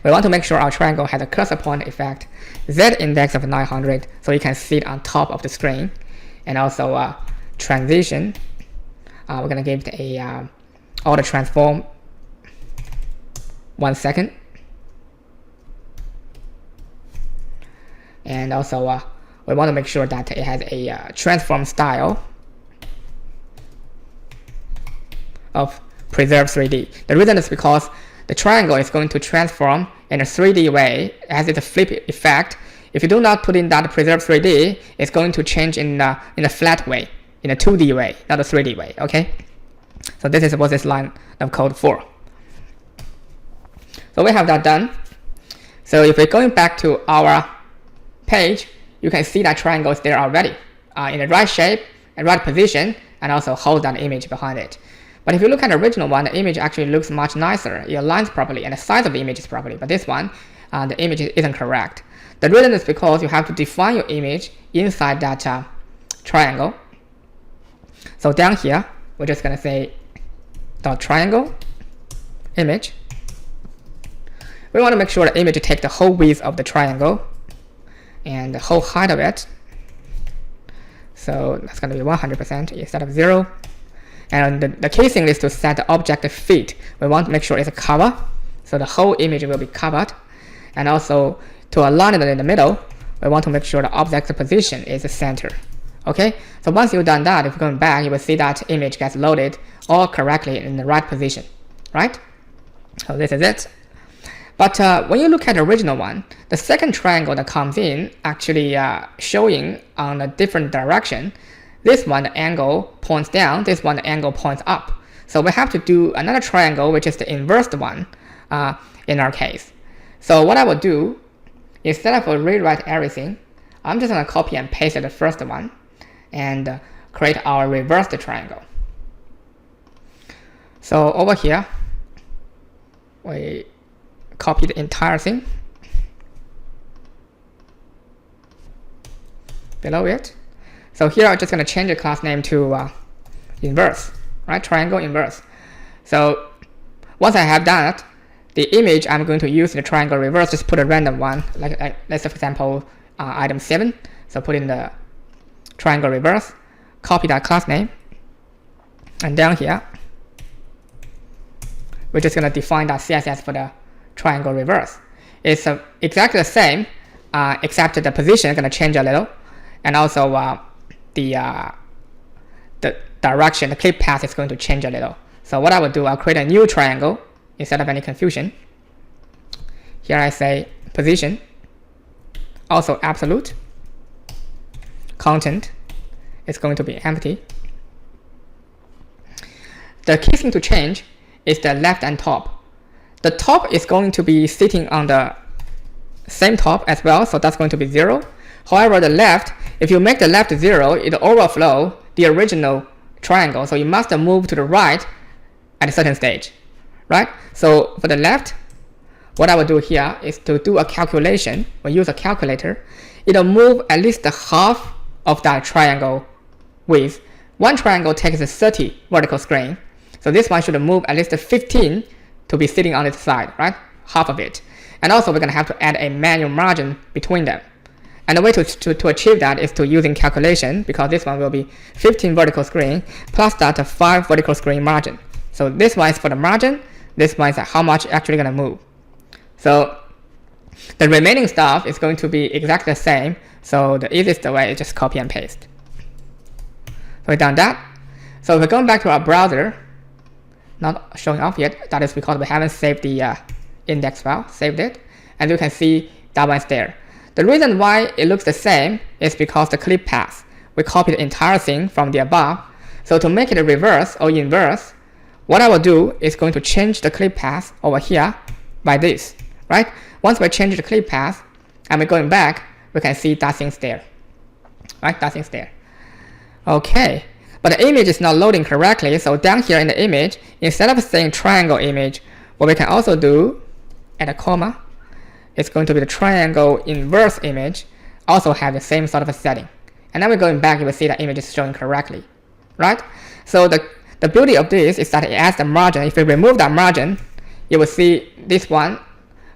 We want to make sure our triangle has a cursor point effect, Z index of 900, so you can see it on top of the screen. And also transition, we're going to give it a auto transform 1 second. And also, we want to make sure that it has a transform style of preserve 3D. The reason is because the triangle is going to transform in a 3D way as it's a flip effect. If you do not put in that preserve 3D, it's going to change in a flat way, in a 2D way, not a 3D way. Okay. So this is what this line of code for. So we have that done. So if we're going back to our page, you can see that triangle is there already in the right shape and right position, and also hold that image behind it. But if you look at the original one, the image actually looks much nicer. It aligns properly and the size of the image is properly. But this one, the image isn't correct. The reason is because you have to define your image inside that triangle. So down here, we're just going to say dot triangle image. We want to make sure the image takes the whole width of the triangle and the whole height of it. So that's going to be 100% instead of 0. And the key thing is to set the object fit. We want to make sure it's a cover, so the whole image will be covered. And also to align it in the middle, we want to make sure the object position is the center. Okay, so once you've done that, if you're going back, you will see that image gets loaded all correctly in the right position, right? So this is it. But when you look at the original one, the second triangle that comes in actually showing on a different direction. This one, the angle points down. This one, the angle points up. So we have to do another triangle, which is the inverse one in our case. So what I will do, instead of rewrite everything, I'm just going to copy and paste the first one and create our reversed triangle. So over here, we copy the entire thing below it. So here I'm just going to change the class name to inverse, right? Triangle inverse. So once I have that, the image I'm going to use in the triangle reverse, just put a random one, like let's say for example item 7. So put in the triangle reverse, copy that class name, and down here we're just going to define that CSS for the triangle reverse. It's exactly the same, except the position is going to change a little, and also the direction, the clip path is going to change a little. So what I will do, I'll create a new triangle instead of any confusion. Here I say position, also absolute, content is going to be empty. The key thing to change is the left and top. The top is going to be sitting on the same top as well, so that's going to be 0. However, the left, if you make the left 0, it will overflow the original triangle, so you must move to the right at a certain stage, right? So for the left, what I will do here is to do a calculation. We'll use a calculator. It'll move at least half of that triangle width. One triangle takes 30 vertical screen, so this one should move at least 15 to be sitting on its side, right? Half of it. And also we're going to have to add a manual margin between them. And the way to achieve that is to using calculation, because this one will be 15 vertical screen plus that 5 vertical screen margin. So this one is for the margin, this one is how much actually going to move. So the remaining stuff is going to be exactly the same, so the easiest way is just copy and paste. So we've done that. So if we're going back to our browser, not showing off yet. That is because we haven't saved the index file, saved it. And you can see that one's there. The reason why it looks the same is because the clip path, we copied the entire thing from the above. So to make it a reverse or inverse, what I will do is going to change the clip path over here by this, right? Once we change the clip path and we're going back, we can see that thing's there, right? That thing's there. Okay, but the image is not loading correctly. So down here in the image, instead of saying triangle image, what we can also do, add a comma, it's going to be the triangle inverse image, also have the same sort of a setting. And then we're going back, you will see the image is showing correctly, right? So the beauty of this is that it adds the margin. If we remove that margin, you will see this one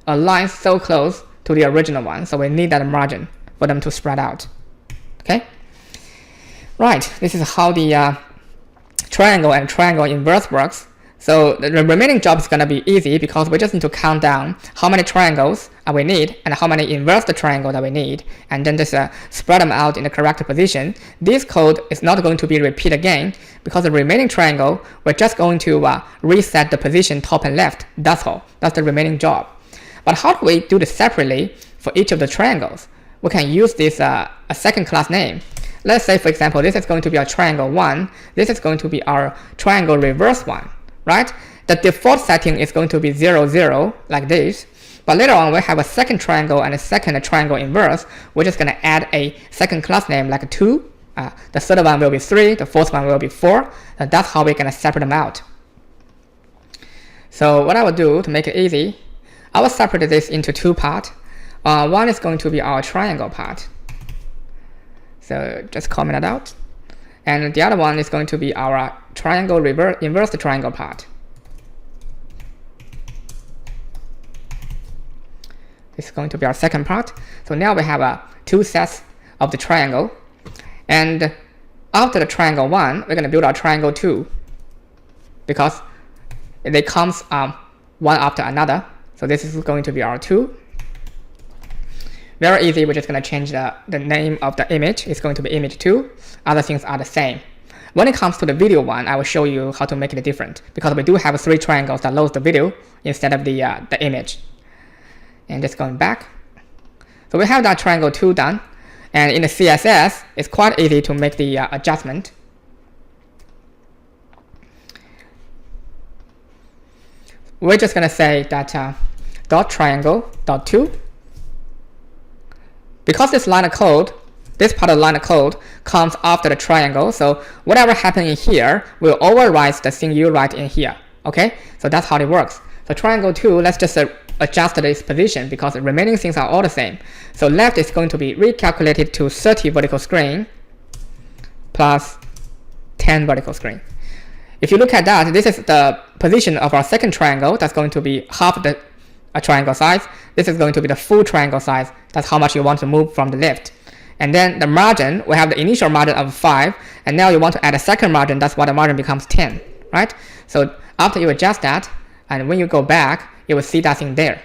aligns so close to the original one. So we need that margin for them to spread out. Okay? Right, this is how the triangle and triangle inverse works. So the remaining job is going to be easy because we just need to count down how many triangles we need and how many inverse the triangle that we need, and then just spread them out in the correct position. This code is not going to be repeated again because the remaining triangle, we're just going to reset the position top and left. That's all. That's the remaining job. But how do we do this separately for each of the triangles? We can use this a second class name. Let's say, for example, this is going to be our triangle 1. This is going to be our triangle reverse 1. Right? The default setting is going to be 0, 0, like this. But later on, we have a second triangle and a second triangle inverse. We're just going to add a second class name like 2. The third one will be 3. The fourth one will be 4. And that's how we're going to separate them out. So what I will do to make it easy, I will separate this into two parts. One is going to be our triangle part. So just comment that out. And the other one is going to be our triangle inverse the triangle part. This is going to be our second part. So now we have two sets of the triangle. And after the triangle 1, we're going to build our triangle 2 because they comes one after another. So this is going to be our 2. Very easy, we're just going to change the name of the image. It's going to be image 2. Other things are the same. When it comes to the video one, I will show you how to make it different because we do have 3 triangles that loads the video instead of the image. And just going back. So we have that triangle 2 done. And in the CSS, it's quite easy to make the adjustment. We're just going to say that dot triangle dot 2. Because this line of code, this part of the line of code comes after the triangle, so whatever happens in here will overwrite the thing you write in here. Okay, so that's how it works. So triangle 2, let's just adjust this position because the remaining things are all the same. So left is going to be recalculated to 30 vertical screen plus 10 vertical screen. If you look at that, this is the position of our second triangle. That's going to be half the triangle size. This is going to be the full triangle size. That's how much you want to move from the left. And then the margin, we have the initial margin of 5, and now you want to add a second margin. That's why the margin becomes 10, right? So after you adjust that, and when you go back, you will see that thing there.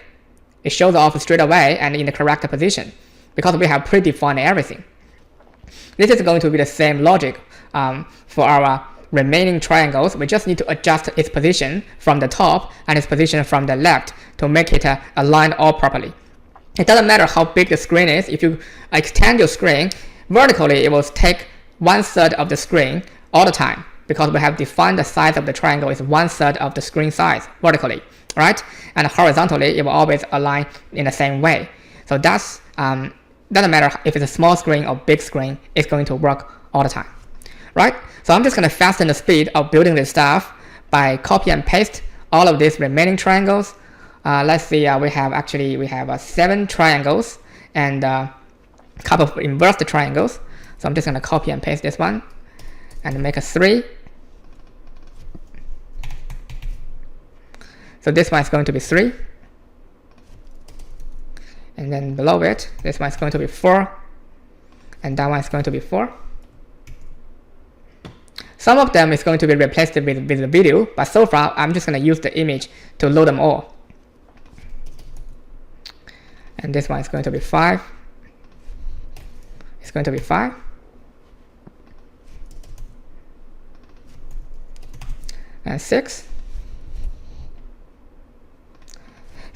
It shows off straight away and in the correct position because we have predefined everything. This is going to be the same logic for our remaining triangles. We just need to adjust its position from the top and its position from the left to make it aligned all properly. It doesn't matter how big the screen is. If you extend your screen vertically, it will take 1/3 of the screen all the time because we have defined the size of the triangle is 1/3 of the screen size vertically, right? And horizontally, it will always align in the same way. So that's doesn't matter if it's a small screen or big screen, it's going to work all the time, right? So I'm just going to fasten the speed of building this stuff by copy and paste all of these remaining triangles. Let's see, we have 7 triangles and a couple of inverse triangles. So I'm just going to copy and paste this one and make a 3. So this one is going to be 3. And then below it, this one is going to be 4. And that one is going to be 4. Some of them is going to be replaced with the video, but so far I'm just going to use the image to load them all. And this one is going to be 5. It's going to be 5. And 6.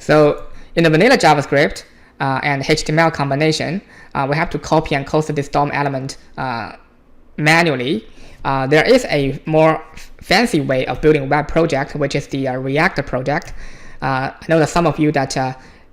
So in the vanilla JavaScript and HTML combination, we have to copy and paste this DOM element manually. There is a more fancy way of building a web project, which is the React project. I know that some of you that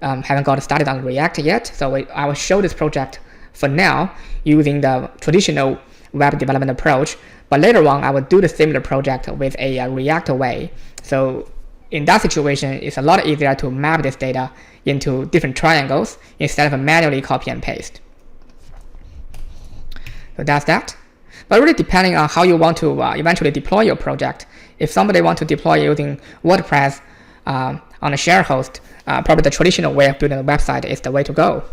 haven't got started on React yet, so I will show this project for now using the traditional web development approach. But later on, I will do the similar project with a React way. So in that situation, it's a lot easier to map this data into different triangles instead of manually copy and paste. So that's that. But really depending on how you want to eventually deploy your project. If somebody wants to deploy using WordPress on a share host, probably the traditional way of building a website is the way to go.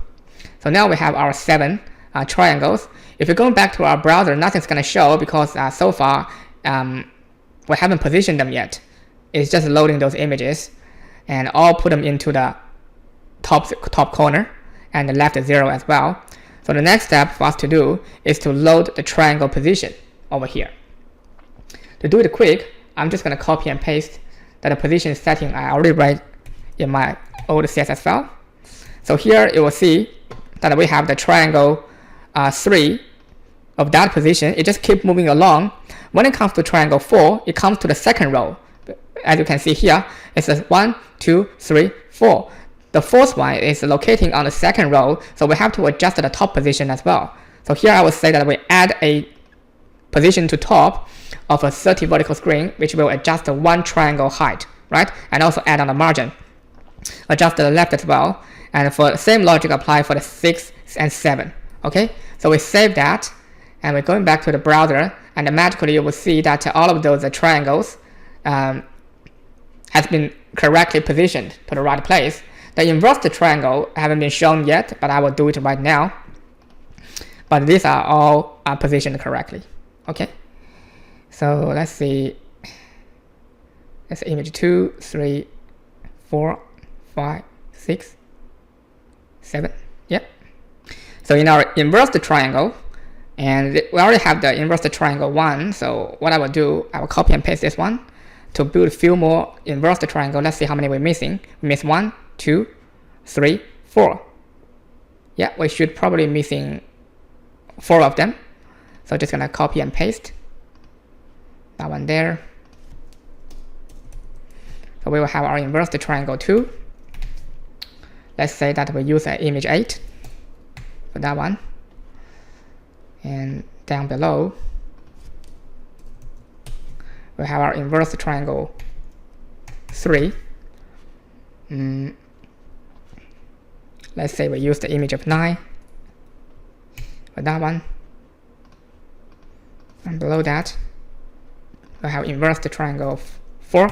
So now we have our 7 triangles. If you're going back to our browser, nothing's going to show because so far we haven't positioned them yet. It's just loading those images, and I'll put them into the top corner and the left 0 as well. So the next step for us to do is to load the triangle position over here. To do it quick, I'm just going to copy and paste that position setting I already write in my old CSS file. So here you will see that we have the triangle 3 of that position. It just keeps moving along. When it comes to triangle 4, it comes to the second row. As you can see here, it says 1, 2, 3, 4. The fourth one is locating on the second row, so we have to adjust the top position as well. So here I would say that we add a position to top of a 30 vertical screen, which will adjust the 1 triangle height, right? And also add on the margin. Adjust the left as well. And for the same logic apply for the 6 and 7. Okay, so we save that, and we're going back to the browser, and magically you will see that all of those triangles has been correctly positioned to the right place. The inverted triangle haven't been shown yet, but I will do it right now. But these are all positioned correctly. Okay, so let's see. Let's see, image 2, 3, 4, 5, 6, 7. Yep. So in our inverted triangle, and we already have the inverted triangle 1. So what I will do, I will copy and paste this one to build a few more inverted triangle. Let's see how many we're missing. We miss 1, 2, 3, 4. Yeah, we should probably missing 4 of them. So just gonna copy and paste that one there. So we will have our inverted triangle 2. Let's say that we use an image 8 for that one. And down below, we have our inverted triangle 3. Let's say we use the image of 9 for that one. And below that, we have inverted triangle 4.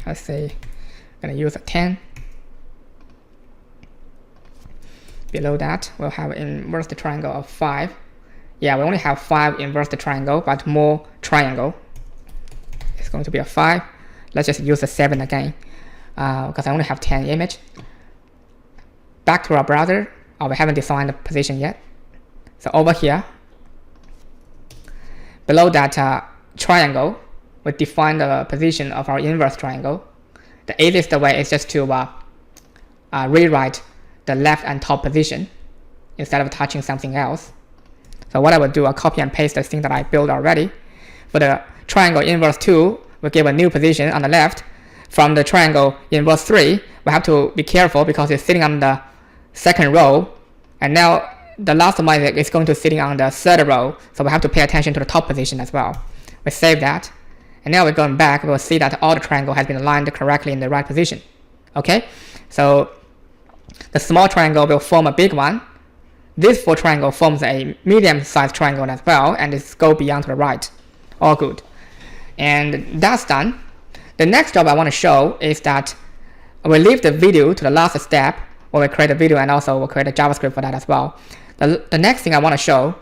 Let's say I'm going to use a 10. Below that, we'll have inverted triangle of 5. Yeah, we only have 5 inverted triangle, but more triangle. It's going to be a 5. Let's just use a 7 again, because I only have 10 image. Back to our browser. Oh, we haven't defined the position yet. So over here, below that triangle, we define the position of our inverse triangle. The easiest way is just to rewrite the left and top position instead of touching something else. So what I will do, I'll copy and paste the thing that I built already. For the triangle inverse 2, we give a new position on the left. From the triangle inverse 3, we have to be careful because it's sitting on the second row, and now the last one is going to sitting on the third row, so we have to pay attention to the top position as well. We save that, and now we're going back. We'll see that all the triangle has been aligned correctly in the right position. Okay, so the small triangle will form a big one. This 4 triangle forms a medium-sized triangle as well, and it's go beyond to the right. All good, and that's done. The next job I want to show is that we leave the video to the last step, where we create a video, and also we'll create a JavaScript for that as well. The next thing I want to show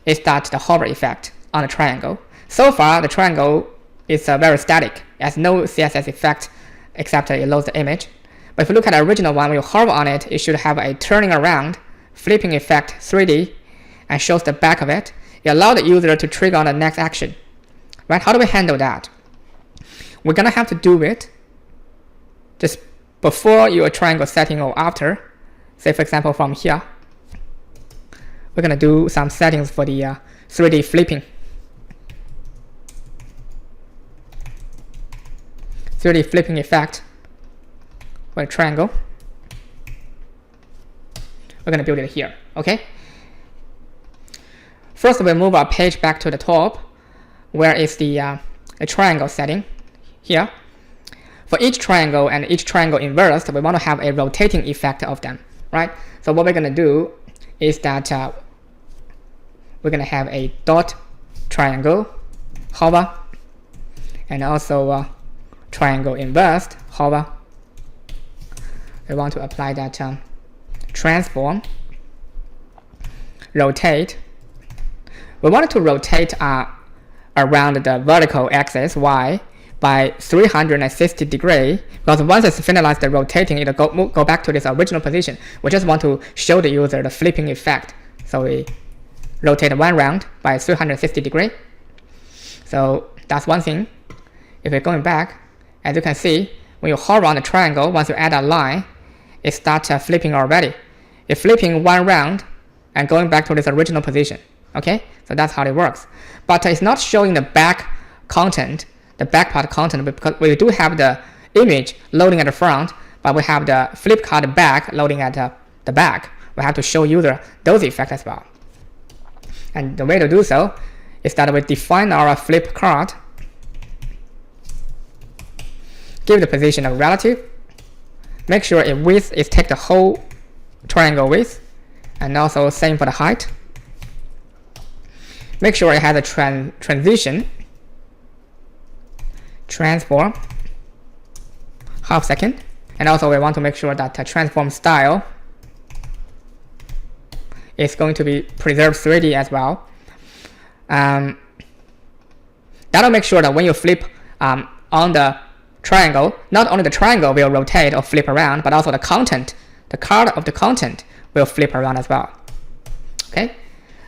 is that the hover effect on the triangle. So far, the triangle is very static. It has no CSS effect except it loads the image. But if you look at the original one, when you hover on it, it should have a turning around, flipping effect 3D, and shows the back of it. It allows the user to trigger on the next action. Right? How do we handle that? We're gonna have to do it just before your triangle setting or after. Say for example from here, we're gonna do some settings for the 3D flipping. 3D flipping effect for a triangle. We're gonna build it here, okay? First, we move our page back to the top, where is the triangle setting here. For each triangle and each triangle inverse, we want to have a rotating effect of them, right? So what we're gonna do is that we're gonna have a dot triangle hover, and also triangle inverse hover. We want to apply that transform, rotate. We want to rotate around the vertical axis y by 360 degrees, because once it's finalized the rotating, it'll go back to this original position. We just want to show the user the flipping effect. So we rotate one round by 360 degrees. So that's one thing. If we're going back, as you can see, when you hover on the triangle, once you add a line, it starts flipping already. It's flipping one round and going back to this original position. Okay, so that's how it works. But it's not showing the back content, the back part content, because we do have the image loading at the front, but we have the flip card back loading at the back. We have to show user those effects as well. And the way to do so is that we define our flip card, give the position a relative, make sure its width is take the whole triangle width, and also same for the height. Make sure it has a transition, transform, half second, and also we want to make sure that the transform style is going to be preserved 3D as well. That'll make sure that when you flip on the triangle, not only the triangle will rotate or flip around, but also the content, the card of the content will flip around as well. Okay,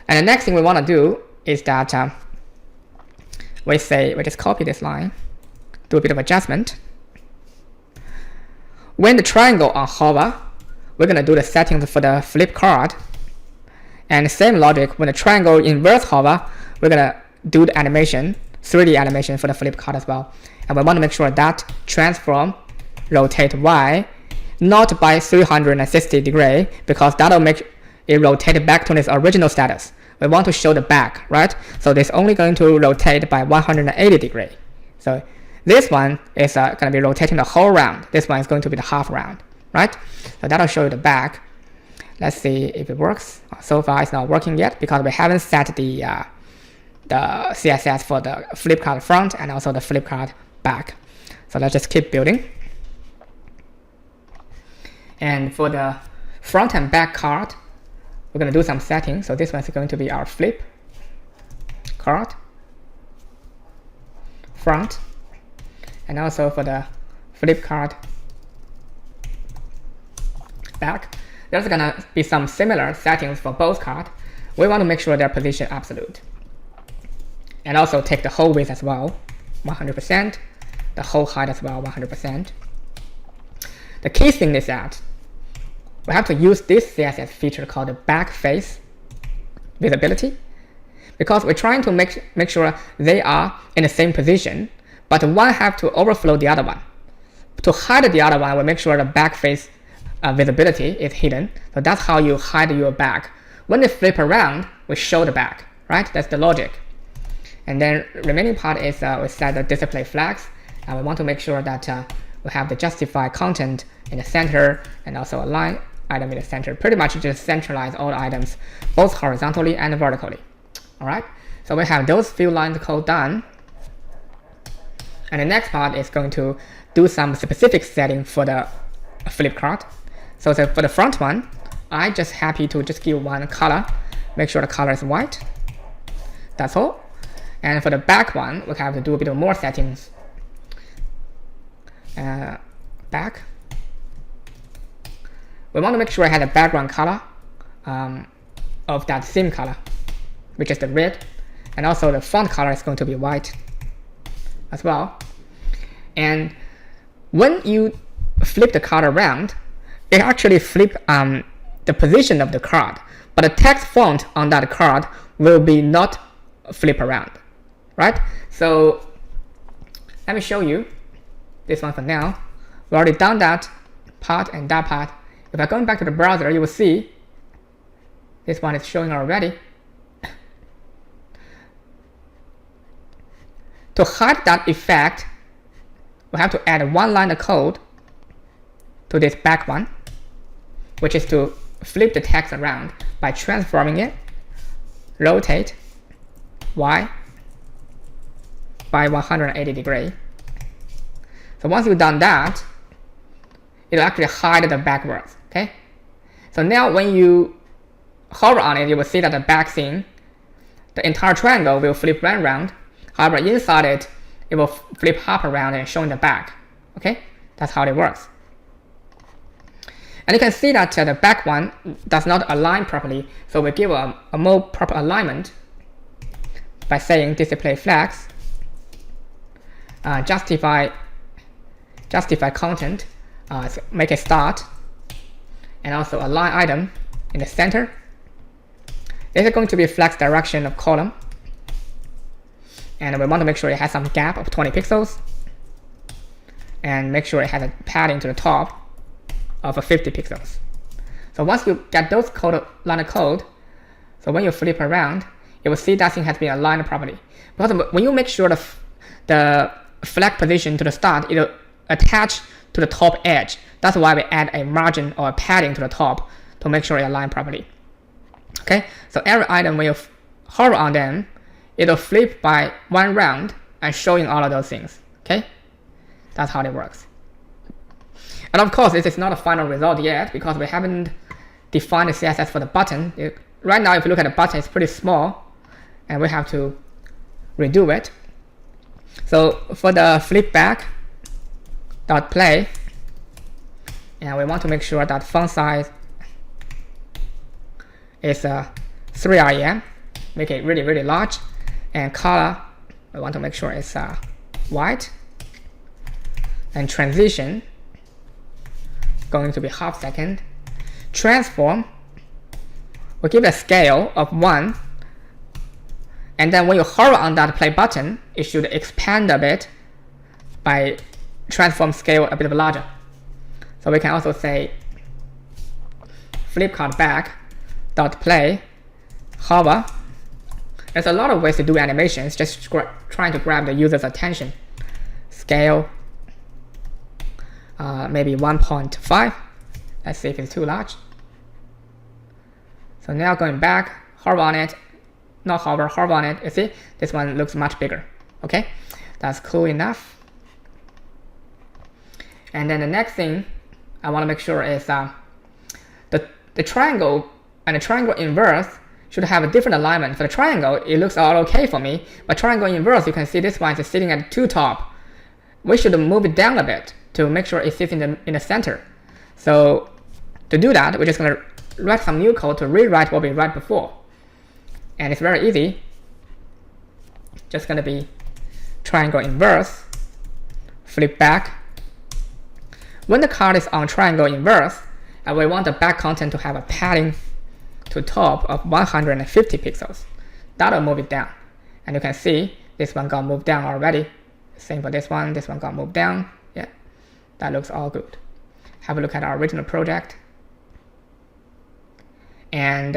and the next thing we want to do is that we just copy this line, do a bit of adjustment. When the triangle on hover, we're gonna do the settings for the flip card, and same logic when the triangle inverse hover, we're gonna do the animation, 3D animation for the flip card as well. And we want to make sure that transform rotate y not by 360 degrees, because that'll make it rotate back to its original status. We want to show the back, right? So it's only going to rotate by 180 degrees. So this one is going to be rotating the whole round. This one is going to be the half round, right? So that'll show you the back. Let's see if it works. So far it's not working yet because we haven't set the CSS for the flip card front and also the flip card back. So let's just keep building. And for the front and back card, we're going to do some settings. So this one is going to be our flip card front, and also for the flip card back, there's going to be some similar settings for both cards. We want to make sure their position absolute, and also take the whole width as well, 100%, the whole height as well, 100%. The key thing is that we have to use this CSS feature called the back face visibility, because we're trying to make sure they are in the same position, but one have to overflow the other one. To hide the other one, we make sure the back face visibility is hidden. So that's how you hide your back. When they flip around, we show the back, right? That's the logic. And then remaining part is we set the display flags, and we want to make sure that we have the justify content in the center and also a line item in the center. Pretty much just centralize all the items, both horizontally and vertically. All right, so we have those few lines of code done. And the next part is going to do some specific setting for the flip card. So for the front one, I just happy to just give one color, make sure the color is white. That's all. And for the back one, we have to do a bit of more settings. Back. We want to make sure I have the background color of that same color, which is the red, and also the font color is going to be white as well. And when you flip the card around, it actually flip the position of the card, but the text font on that card will be not flip around, right? So let me show you this one for now. We've already done that part and that part. If I'm going back to the browser, you will see this one is showing already. To hide that effect, we have to add one line of code to this back one, which is to flip the text around by transforming it, rotate Y by 180 degrees. So once you've done that, it'll actually hide the backwards. Okay. So now when you hover on it, you will see that the back thing, the entire triangle will flip right around. However, inside it, it will flip half around and showing the back. Okay, that's how it works. And you can see that the back one does not align properly, so we give a more proper alignment by saying display flags, justify content, make a start, and also a line item in the center. This is going to be flex direction of column, and we want to make sure it has some gap of 20 pixels, and make sure it has a padding to the top of 50 pixels. So once you get those line of code, so when you flip around, you will see that thing has been aligned properly. Because when you make sure the flag position to the start, it'll attach to the top edge. That's why we add a margin or a padding to the top to make sure it aligns properly. Okay, so every item when you hover on them, it'll flip by one round and showing all of those things. Okay, that's how it works. And of course, this is not a final result yet because we haven't defined the CSS for the button. Right now, if you look at the button, it's pretty small, and we have to redo it. So for the flip back dot play, and we want to make sure that font size is 3 rem, make it really, really large, and color, we want to make sure it's white, and transition going to be half second. Transform, we give it a scale of 1, and then when you hover on that play button, it should expand a bit by transform scale a bit larger. So we can also say flip card back dot play hover. There's a lot of ways to do animations, just trying to grab the user's attention. Scale maybe 1.5. Let's see if it's too large. So now going back, hover on it, not hover, hover on it. You see, this one looks much bigger. Okay, that's cool enough. And then the next thing I want to make sure is the triangle and the triangle inverse should have a different alignment. For the triangle, it looks all okay for me, but triangle inverse, you can see this one is sitting at the top. We should move it down a bit to make sure it sits in the center. So to do that, we're just going to write some new code to rewrite what we wrote before. And it's very easy. Just going to be triangle inverse, flip back. When the card is on triangle inverse, we want the back content to have a padding to top of 150 pixels. That'll move it down. And you can see this one got moved down already. Same for this one got moved down. Yeah, that looks all good. Have a look at our original project. And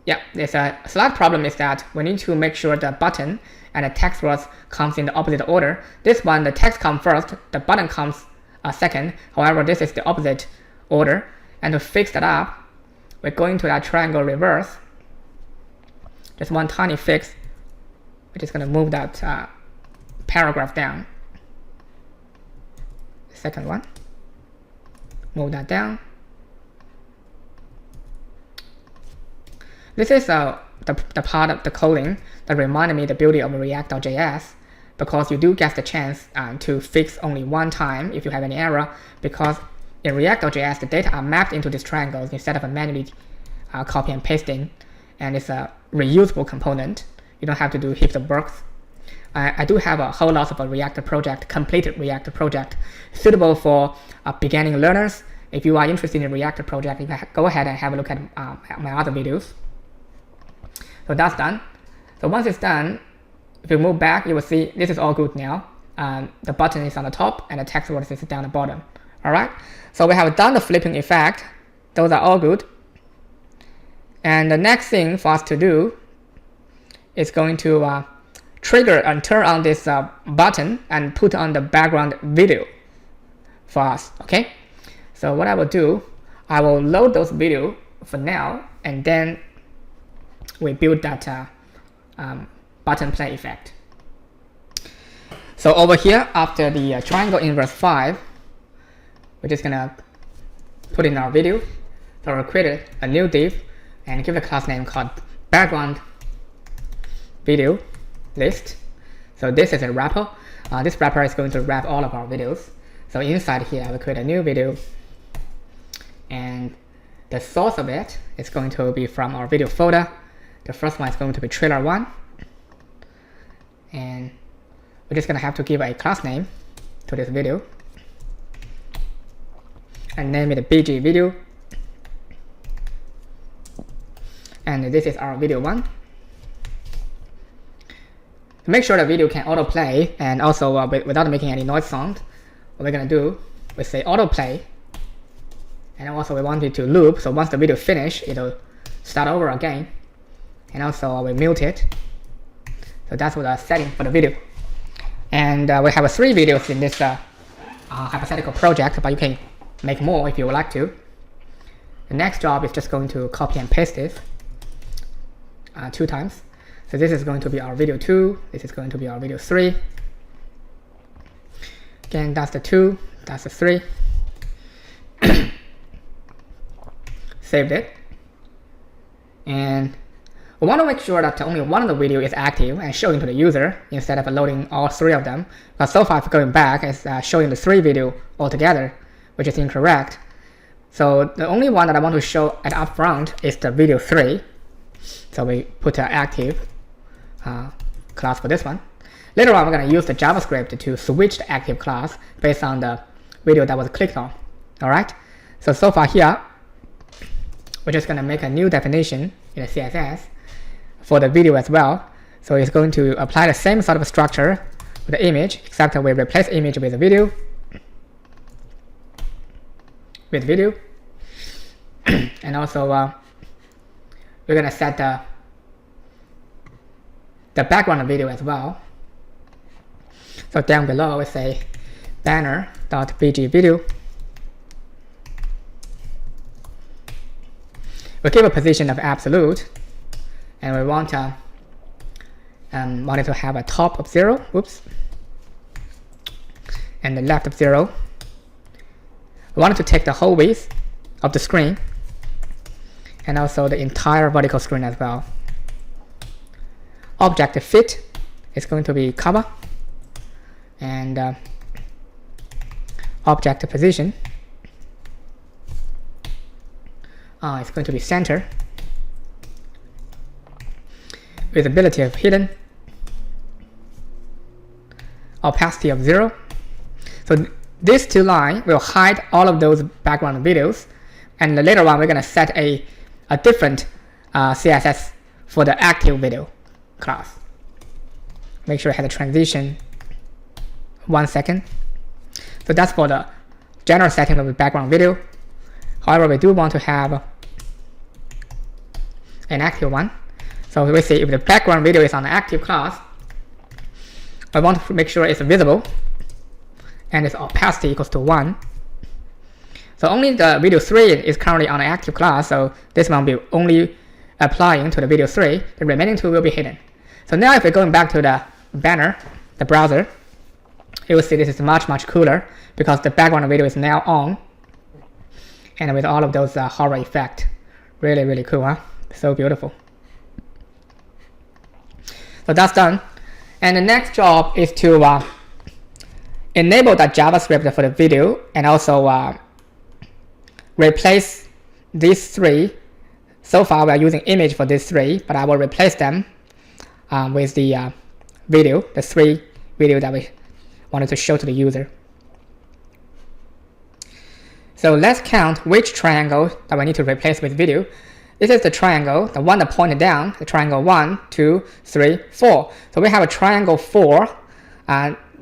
yeah, there's a slight problem is that we need to make sure the button and the text words comes in the opposite order. This one, the text comes first, the button comes second. However, this is the opposite order. And to fix that up, we're going to that triangle reverse. Just one tiny fix. We're just going to move that paragraph down. The second one. Move that down. This is the part of the coding that reminded me the beauty of React.js, because you do get the chance to fix only one time if you have any error, because in React.js the data are mapped into these triangles instead of manually copy and pasting, and it's a reusable component. You don't have to do heaps of work. I do have a whole lot of a React project, completed React project, suitable for beginning learners. If you are interested in React project, you can go ahead and have a look at my other videos. So that's done. So once it's done, if you move back, you will see this is all good now. The button is on the top and the text box is down the bottom. All right. So we have done the flipping effect. Those are all good. And the next thing for us to do is going to trigger and turn on this button and put on the background video for us. Okay. So what I will do, I will load those video for now, and then we build that button play effect. So over here, after the triangle inverse 5, we're just gonna put in our video. So we'll create a new div and give the class name called background video list. So this is a wrapper. This wrapper is going to wrap all of our videos. So inside here, I will create a new video, and the source of it is going to be from our video folder. The first one is going to be trailer 1, and we're just gonna have to give a class name to this video and name it BG video, and this is our video 1. To make sure the video can autoplay and also without making any noise sound, what we're gonna do, we say autoplay, and also we want it to loop, so once the video finish, it'll start over again, and also we mute it. So that's what the setting for the video. And we have 3 videos in this hypothetical project, but you can make more if you would like to. The next job is just going to copy and paste this 2 times. So this is going to be our video 2, this is going to be our video 3. Again, that's the 2, that's the 3. Saved it. And we want to make sure that only one of the video is active and showing to the user instead of loading all 3 of them. But so far, if going back, it's showing the 3 video altogether, which is incorrect. So the only one that I want to show at up front is the video 3. So we put an active class for this one. Later on, we're going to use the JavaScript to switch the active class based on the video that was clicked on. All right. So far here, we're just going to make a new definition in the CSS for the video as well. So it's going to apply the same sort of structure with the image, except we replace image with a video. And also we're going to set the background video as well. So down below we say banner.bg video. We give a position of absolute, and we want it to have a top of 0, whoops, and the left of 0. We want it to take the whole width of the screen, and also the entire vertical screen as well. Object fit is going to be cover, and object position it's going to be center. Visibility of hidden. Opacity of 0. So these 2 lines will hide all of those background videos, and later on we're going to set a different CSS for the active video class. Make sure it has a transition 1 second. So that's for the general setting of the background video. However, we do want to have an active one. So we say if the background video is on the active class, I want to make sure it's visible and its opacity equals to 1. So only the video 3 is currently on the active class, so this one will be only applying to the video 3. The remaining 2 will be hidden. So now if we're going back to the banner, the browser, you will see this is much cooler because the background video is now on, and with all of those horror effects. Really cool, huh? So beautiful. So that's done. And the next job is to enable that JavaScript for the video, and also replace these 3. So far we are using image for these 3, but I will replace them with the video, the 3 video that we wanted to show to the user. So let's count which triangle that we need to replace with video. This is the triangle, the one that pointed down, the triangle 1, 2, 3, 4. So we have a triangle 4,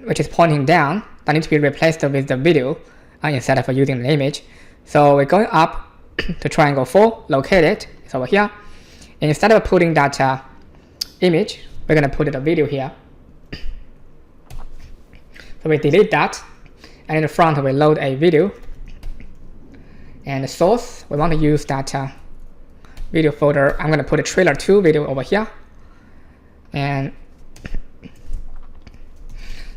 which is pointing down, that needs to be replaced with the video instead of using the image. So we're going up to triangle 4, locate it, it's over here. And instead of putting that image, we're going to put the video here. So we delete that, and in the front we load a video. And the source, we want to use that video folder. I'm going to put a trailer 2 video over here. And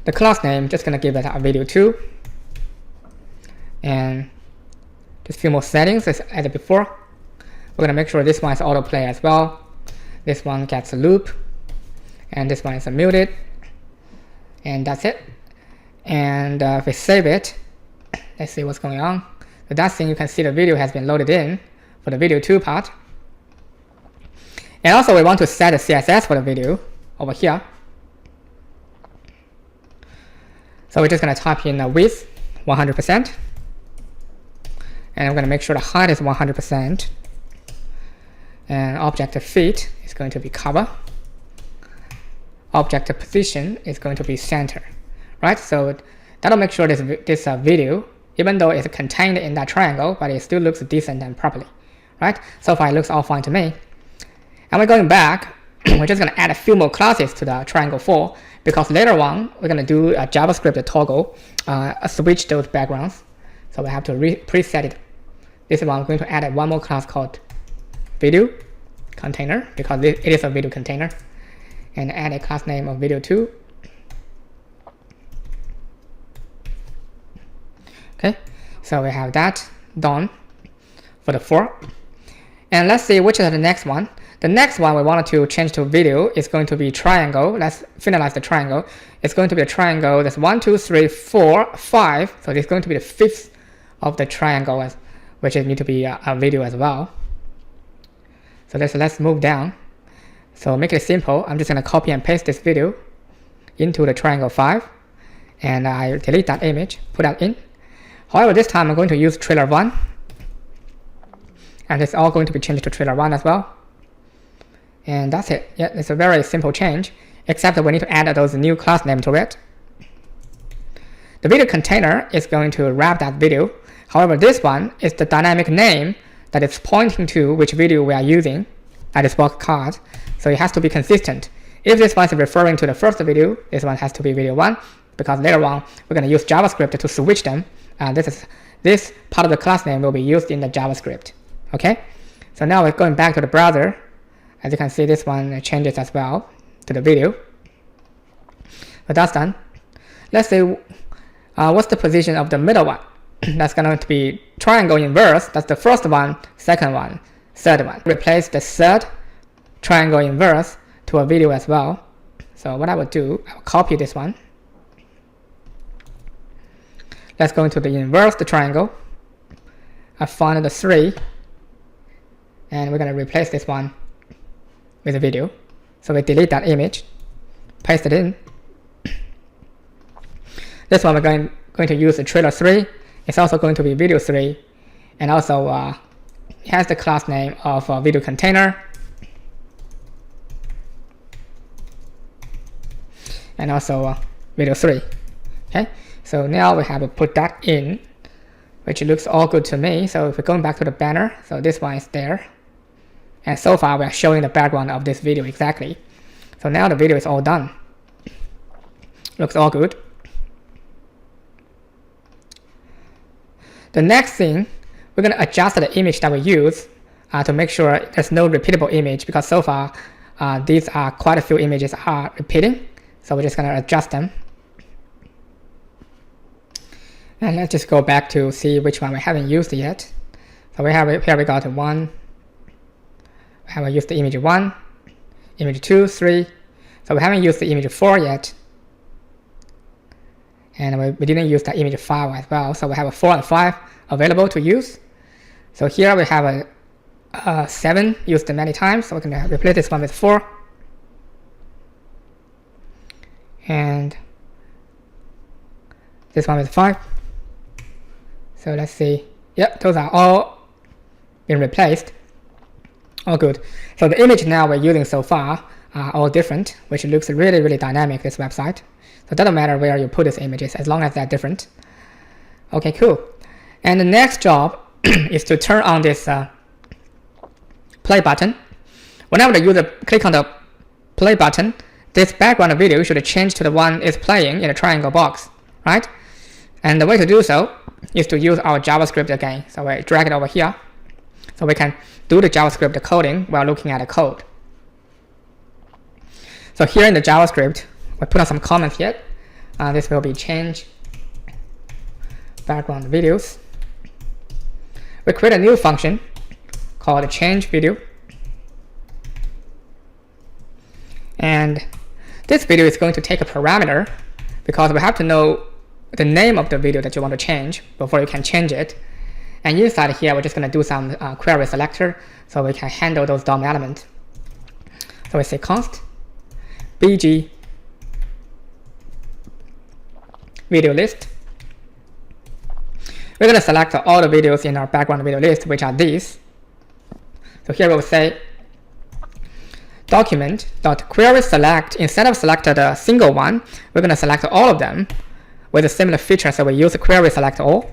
the class name, just going to give it a video 2. And just a few more settings as added before. We're going to make sure this one is autoplay as well. This one gets a loop. And this one is muted. And that's it. And if we save it, let's see what's going on. The last thing you can see, the video has been loaded in for the video 2 part. And also we want to set the CSS for the video over here. So we're just going to type in the width 100%. And I'm going to make sure the height is 100%. And object fit is going to be cover. Object position is going to be center. Right? So that'll make sure this video, even though it's contained in that triangle, but it still looks decent and properly. Right? So far it looks all fine to me. And we're going back, we're just going to add a few more classes to the triangle 4, because later on we're going to do a JavaScript toggle, switch those backgrounds. So we have to preset it. This one, we're going to add one more class called video container, because it is a video container. And add a class name of video 2. Okay, so we have that done for the 4. And let's see which is the next one. The next one we wanted to change to video is going to be triangle. Let's finalize the triangle. It's going to be a triangle that's 1, 2, 3, 4, 5. So it's going to be the 5th of the triangle, which need to be a video as well. So let's move down. So make it simple. I'm just going to copy and paste this video into the triangle 5. And I delete that image, put that in. However, this time I'm going to use trailer 1. And it's all going to be changed to trailer 1 as well. And that's it. Yeah, it's a very simple change, except that we need to add those new class name to it. The video container is going to wrap that video. However, this one is the dynamic name that is pointing to which video we are using at this box card. So it has to be consistent. If this one is referring to the first video, this one has to be video 1, because later on we're going to use JavaScript to switch them. This part of the class name will be used in the JavaScript. Okay, so now we're going back to the browser. As you can see, this one changes as well to the video. So that's done. Let's see what's the position of the middle one. That's going to be triangle inverse. That's the first one, second one, third one. Replace the third triangle inverse to a video as well. So what I will do, I will copy this one. Let's go into the inverse the triangle. I found the 3. And we're going to replace this one with a video. So we delete that image, paste it in. This one we're going to use the trailer 3. It's also going to be video 3. And also it has the class name of video container. And also video 3. Okay, so now we have to put that in, which looks all good to me. So if we're going back to the banner, so this one is there. And so far we are showing the background of this video exactly. So now the video is all done. Looks all good. The next thing, we're going to adjust the image that we use to make sure there's no repeatable image, because so far these are quite a few images are repeating. So we're just going to adjust them. And let's just go back to see which one we haven't used yet. So here we got 1. We haven't used the image 1, image 2, 3. So we haven't used the image 4 yet. And we didn't use the image 5 as well. So we have a 4 and 5 available to use. So here we have a 7 used many times. So we're going to replace this one with 4. and this one is 5. So let's see. Yep, those are all been replaced. All good. So the image now we're using so far are all different, which looks really, really dynamic, this website. So it doesn't matter where you put these images as long as they're different. Okay, cool. And the next job is to turn on this play button. Whenever the user click on the play button, this background video should change to the one it's playing in the triangle box, right? And the way to do so is to use our JavaScript again. So we drag it over here, so we can do the JavaScript coding while looking at the code. So here in the JavaScript, we put on some comments here. This will be change background videos. We create a new function called change video. And this video is going to take a parameter because we have to know the name of the video that you want to change before you can change it. And inside here, we're just going to do some query selector so we can handle those DOM elements. So we say const bg video list. We're going to select all the videos in our background video list, which are these. So here we'll say document.query select. Instead of selecting the single one, we're going to select all of them with a similar feature. So we use query select all.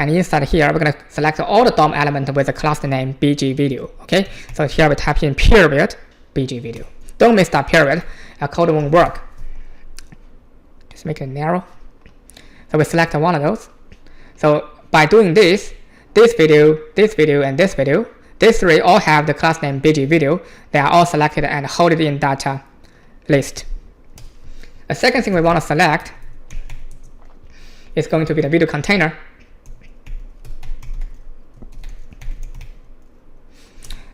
And inside here, we're going to select all the DOM elements with a class name bg video. Okay, so here we type in period bg video. Don't miss that period. Our code won't work. Just make it narrow. So we select one of those. So by doing this video, and this video, these three all have the class name bg video. They are all selected and hold it in that list. The second thing we want to select is going to be the video container.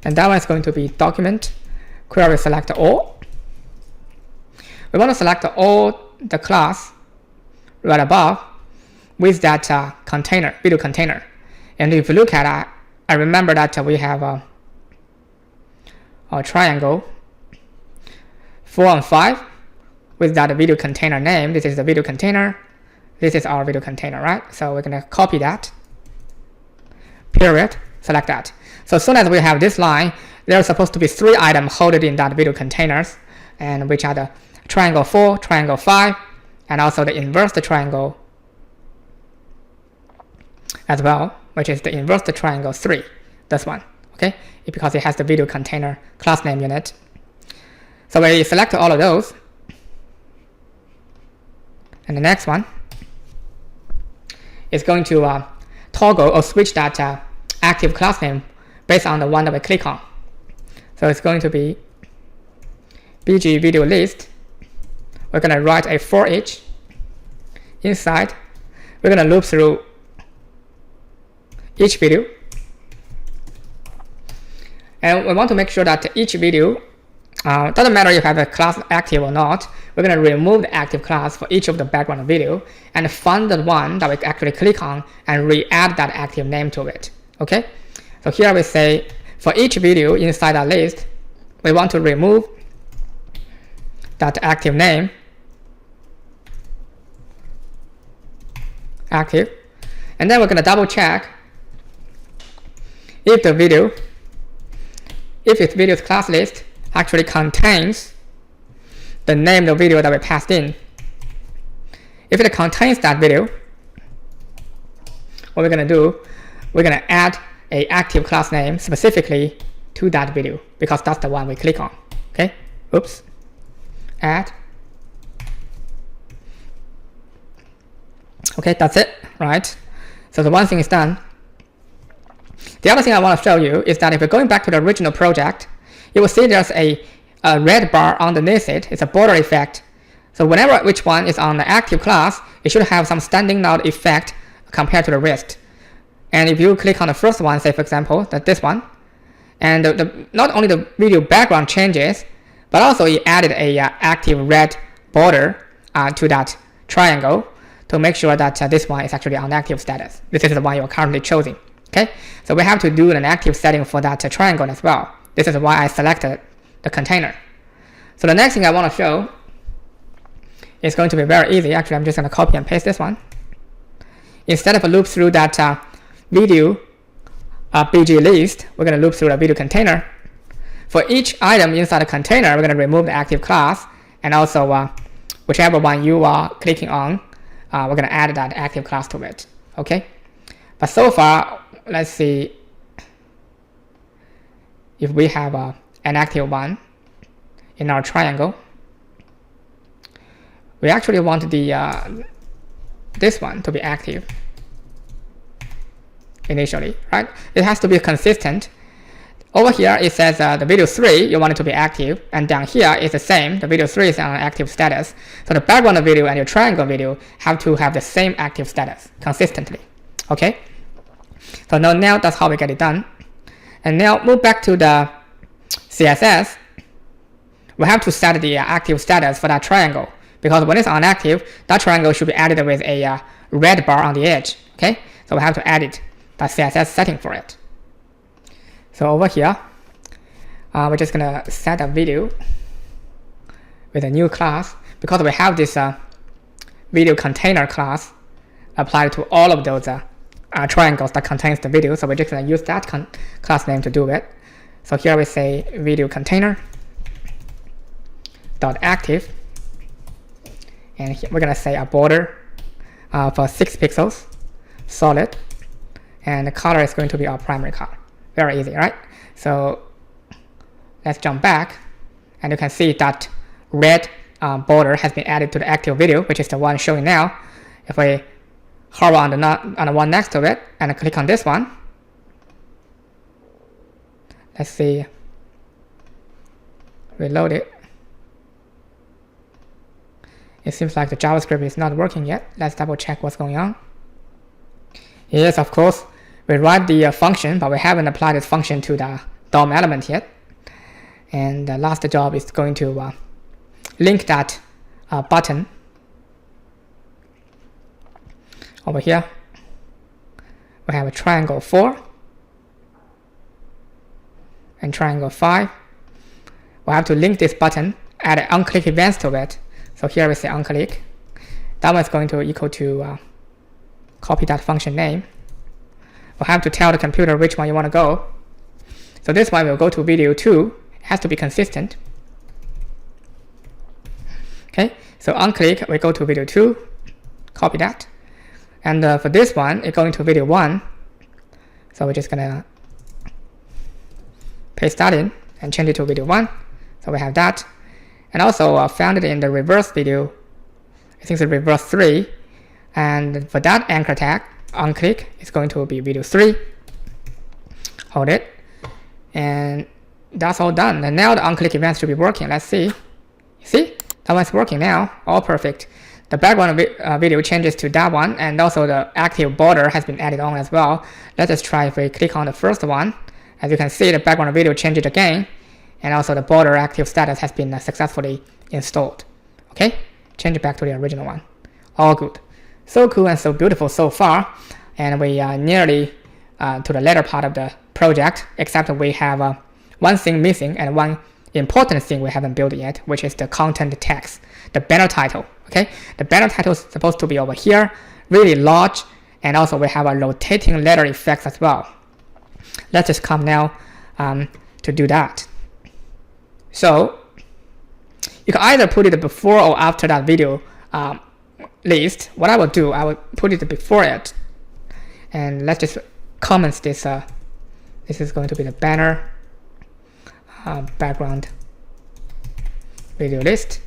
And that one is going to be document query select all. We want to select all the class right above with that container, video container. And if you look at it, I remember that we have a triangle 4 and 5 with that video container name. This is the video container. This is our video container, right? So we're going to copy that. Period. Select that. So as soon as we have this line, there are supposed to be 3 items held in that video containers, and which are the triangle 4, triangle 5, and also the inverse triangle as well, which is the inverse triangle 3. This one, okay? Because it has the video container class name unit. So we select all of those. And the next one is going to toggle or switch that active class name based on the one that we click on. So it's going to be bg video list. We're going to write a for each. Inside, we're going to loop through each video. And we want to make sure that each video, doesn't matter if I have a class active or not, we're going to remove the active class for each of the background video and find the one that we actually click on and re-add that active name to it. Okay? So here we say for each video inside our list, we want to remove that active name, active, and then we're going to double check if its video's class list actually contains the name of the video that we passed in. If it contains that video, what we're going to do, we're going to add a active class name specifically to that video because that's the one we click on. Okay, oops, add. Okay, that's it, right? So the one thing is done. The other thing I want to show you is that if you're going back to the original project, you will see there's a red bar underneath it. It's a border effect. So whenever which one is on the active class, it should have some standing out effect compared to the rest. And if you click on the first one, say for example, this one, and not only the video background changes, but also it added a active red border to that triangle to make sure that this one is actually on active status. This is the one you're currently choosing. Okay, so we have to do an active setting for that triangle as well. This is why I selected the container. So the next thing I want to show it's going to be very easy. Actually, I'm just going to copy and paste this one. Instead of a loop through that video BG list, we're going to loop through the video container. For each item inside the container, we're going to remove the active class, and also whichever one you are clicking on, we're going to add that active class to it. Okay, but so far, let's see if we have an active one in our triangle. We actually want the this one to be active initially, right? It has to be consistent. Over here it says the video 3 you want it to be active, and down here it's the same. The video 3 is on active status. So the background video and your triangle video have to have the same active status consistently. Okay. So now that's how we get it done. And now move back to the CSS. We have to set the active status for that triangle, because when it's unactive, that triangle should be added with a red bar on the edge. Okay. So we have to edit the CSS setting for it. So over here, we're just going to set a video with a new class, because we have this video container class applied to all of those triangles that contains the video. So we're just going to use that class name to do it. So here we say video container dot active, and here we're going to say a border for 6 pixels, solid, and the color is going to be our primary color. Very easy, right? So let's jump back, and you can see that red border has been added to the active video, which is the one showing now. If we hover on the one next to it and click on this one, let's see, reload it. It seems like the JavaScript is not working yet. Let's double check what's going on. Yes, of course, we write the function, but we haven't applied this function to the DOM element yet. And the last job is going to link that button over here. We have a triangle 4 and triangle 5. We have to link this button, add onClick events to it. So here we say onClick. That one is going to equal to copy that function name. We'll have to tell the computer which one you want to go. So this one will go to video 2. It has to be consistent. Okay, so onClick, we go to video 2, copy that. And for this one, it's going to video 1. So we're just going to paste that in and change it to video 1. So we have that. And also found it in the reverse video. I think it's reverse 3. And for that anchor tag, onClick is going to be video 3. Hold it. And that's all done. And now the onClick events should be working. Let's see. See? That one's working now. All perfect. The background video changes to that one, and also the active border has been added on as well. Let's just try if we click on the first one. As you can see, the background video changes again, and also the border active status has been successfully installed. Okay? Change it back to the original one. All good. So cool and so beautiful so far, and we are nearly to the later part of the project, except we have one thing missing and one important thing we haven't built yet, which is the content text, the banner title. Okay, the banner title is supposed to be over here, really large, and also we have a rotating letter effects as well. Let's just come now to do that. So you can either put it before or after that video list. What I will do, I will put it before it, and let's just comment this. This is going to be the banner background video list.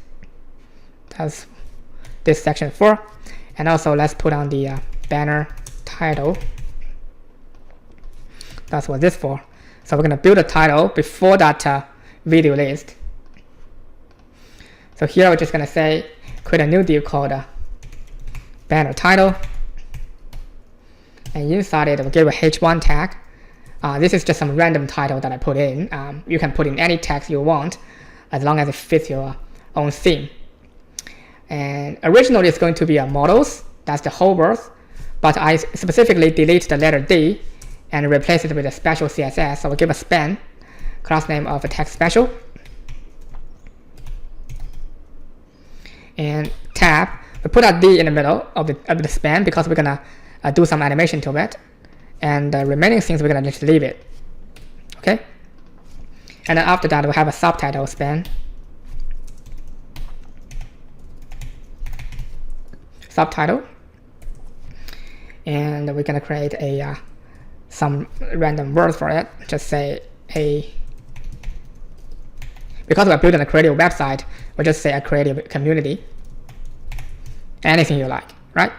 That's this section 4, and also let's put on the banner title. That's what this for. So we're going to build a title before that video list. So here we're just going to say create a new div called banner title, and inside it we'll give a h1 tag. This is just some random title that I put in. You can put in any text you want as long as it fits your own theme. And originally it's going to be a models, that's the whole word, but I specifically delete the letter D and replace it with a special CSS. So we'll give a span, class name of a text special, and tab, we put a D in the middle of the span because we're gonna do some animation to it, and the remaining things we're gonna just leave it. Okay. And then after that, we have a subtitle span. Subtitle. And we're gonna create a some random words for it. Just say a. Because we're building a creative website, we'll just say a creative community. Anything you like, right?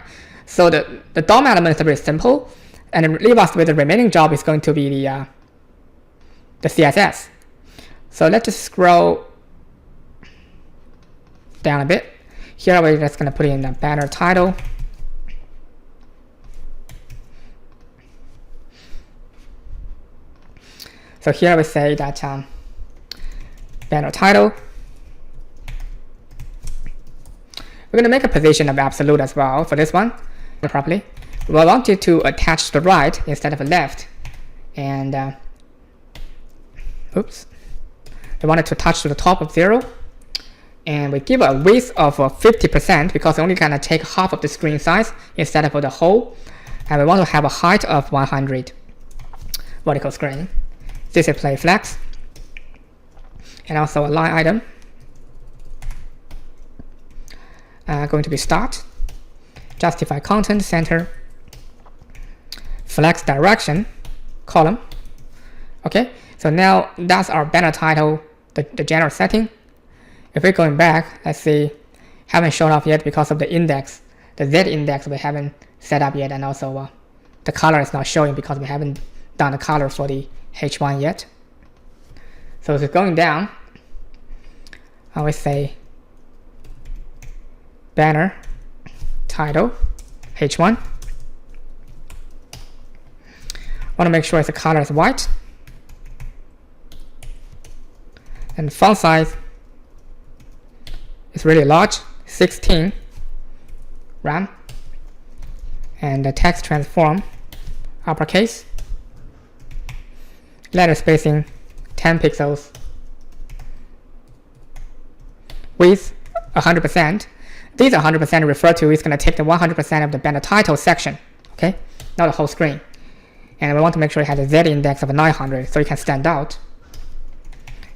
So the DOM element is very simple, and it leave us with the remaining job is going to be the CSS. So let's just scroll down a bit. Here we're just going to put in the banner title. So here we say that banner title. We're going to make a position of absolute as well for this one. Properly, we want it to attach to the right instead of the left, and oops, we want it to touch to the top of 0, and we give a width of 50% because we only gonna take half of the screen size instead of the whole, and we want to have a height of 100 vertical screen. Display flex, and also a line item. Going to be start, justify content center, flex direction, column. Okay, so now that's our banner title, the general setting. If we're going back, let's see, haven't shown off yet because of the index, the Z index we haven't set up yet, and also the color is not showing because we haven't done the color for the H1 yet. So if it's going down, I would say banner title H1. Want to make sure the color is white, and font size is really large, 16 RAM, and the text transform uppercase, letter spacing 10 pixels, width 100%. These 100% refer to is going to take the 100% of the banner title section, okay, not the whole screen. And we want to make sure it has a Z index of 900 so it can stand out,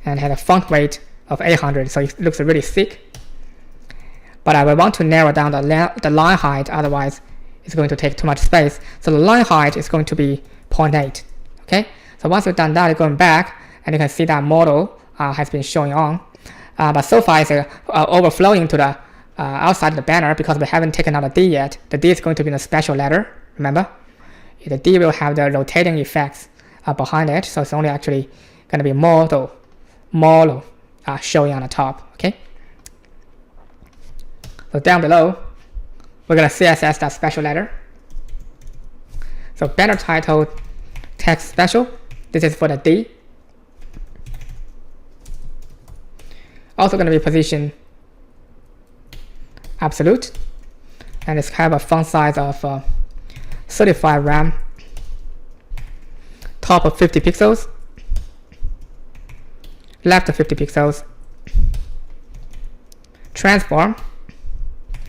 and has a font weight of 800 so it looks really thick. But I will want to narrow down the line height, otherwise it's going to take too much space. So the line height is going to be 0.8. Okay, so once we've done that, you're going back, and you can see that model has been showing on. But so far it's overflowing to the outside of the banner because we haven't taken out the D yet. The D is going to be in a special letter, remember? The D will have the rotating effects behind it, so it's only actually going to be model showing on the top, okay? So down below, we're going to CSS that special letter. So banner title text special, this is for the D. Also going to be position absolute, and it's have a font size of 35 RAM, top of 50 pixels, left of 50 pixels, transform,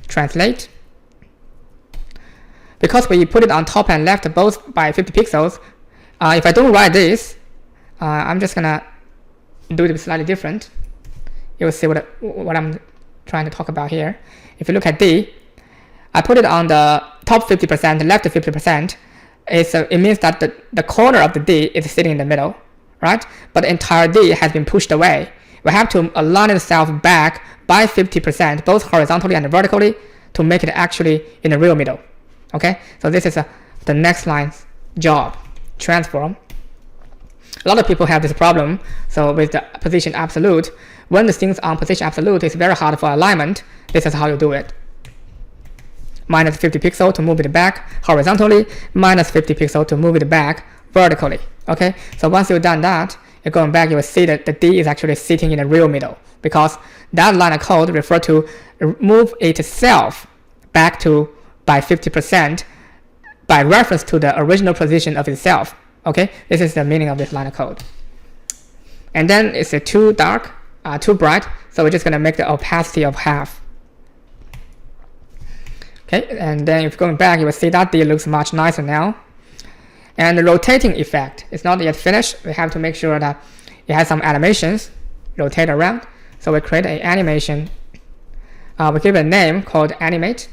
translate. Because we put it on top and left both by 50 pixels, if I don't write this, I'm just gonna do it slightly different. You will see what I'm trying to talk about here. If you look at D, I put it on the top 50%, left 50%. It means that the corner of the D is sitting in the middle, right? But the entire D has been pushed away. We have to align itself back by 50%, both horizontally and vertically, to make it actually in the real middle. Okay, so this is the next line's job, transform. A lot of people have this problem. So with the position absolute, when the things on position absolute, it's very hard for alignment. This is how you do it. Minus 50 pixel to move it back horizontally, minus 50 pixel to move it back vertically. Okay, so once you've done that, you're going back, you will see that the D is actually sitting in the real middle, because that line of code refers to move itself back to by 50% by reference to the original position of itself. Okay, this is the meaning of this line of code. And then it's too dark, too bright, so we're just going to make the opacity of half. Okay, and then if going back, you will see that D looks much nicer now. And the rotating effect is not yet finished. We have to make sure that it has some animations rotate around. So we create an animation. We give it a name called animate,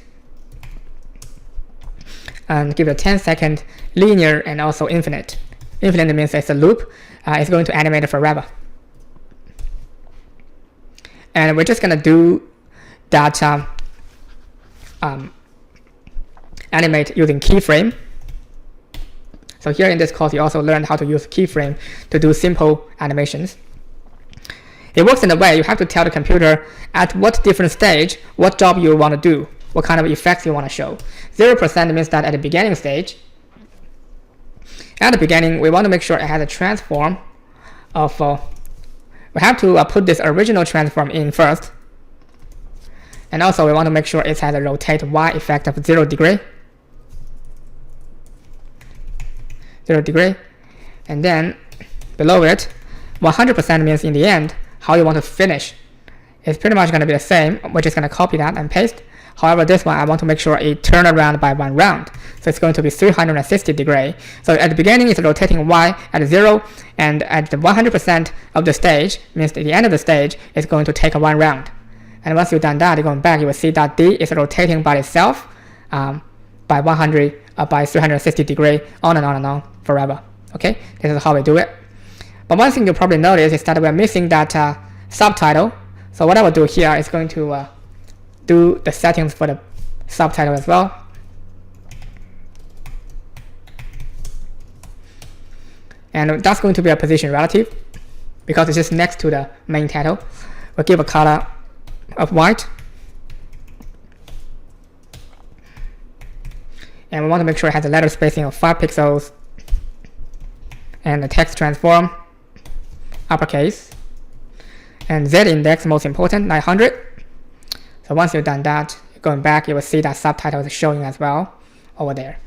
and give it a 10-second linear and also infinite. Infinite means it's a loop. It's going to animate forever. And we're just going to do that animate using keyframe. So here in this course, you also learned how to use keyframe to do simple animations. It works in a way you have to tell the computer at what different stage, what job you want to do, what kind of effects you want to show. 0% means that at the beginning stage, at the beginning, we want to make sure it has a transform of, we have to put this original transform in first. And also we want to make sure it has a rotate Y effect of 0 degree. 0 degree. And then below it, 100% means in the end, how you want to finish. It's pretty much going to be the same. We're just going to copy that and paste. However, this one, I want to make sure it turn around by 1 round. So it's going to be 360 degree. So at the beginning, it's rotating Y at 0, and at the 100% of the stage, means at the end of the stage, it's going to take 1 round. And once you've done that, you're going back, you will see that D is rotating by itself by 360 degree, on and on and on, forever. Okay, this is how we do it. But one thing you'll probably notice is that we're missing that subtitle. So what I will do here is going to do the settings for the subtitle as well. And that's going to be a position relative because it's just next to the main title. We'll give a color of white. And we want to make sure it has a letter spacing of 5 pixels. And the text transform, uppercase. And Z index, most important, 900. So once you've done that, going back, you will see that subtitle is showing as well over there.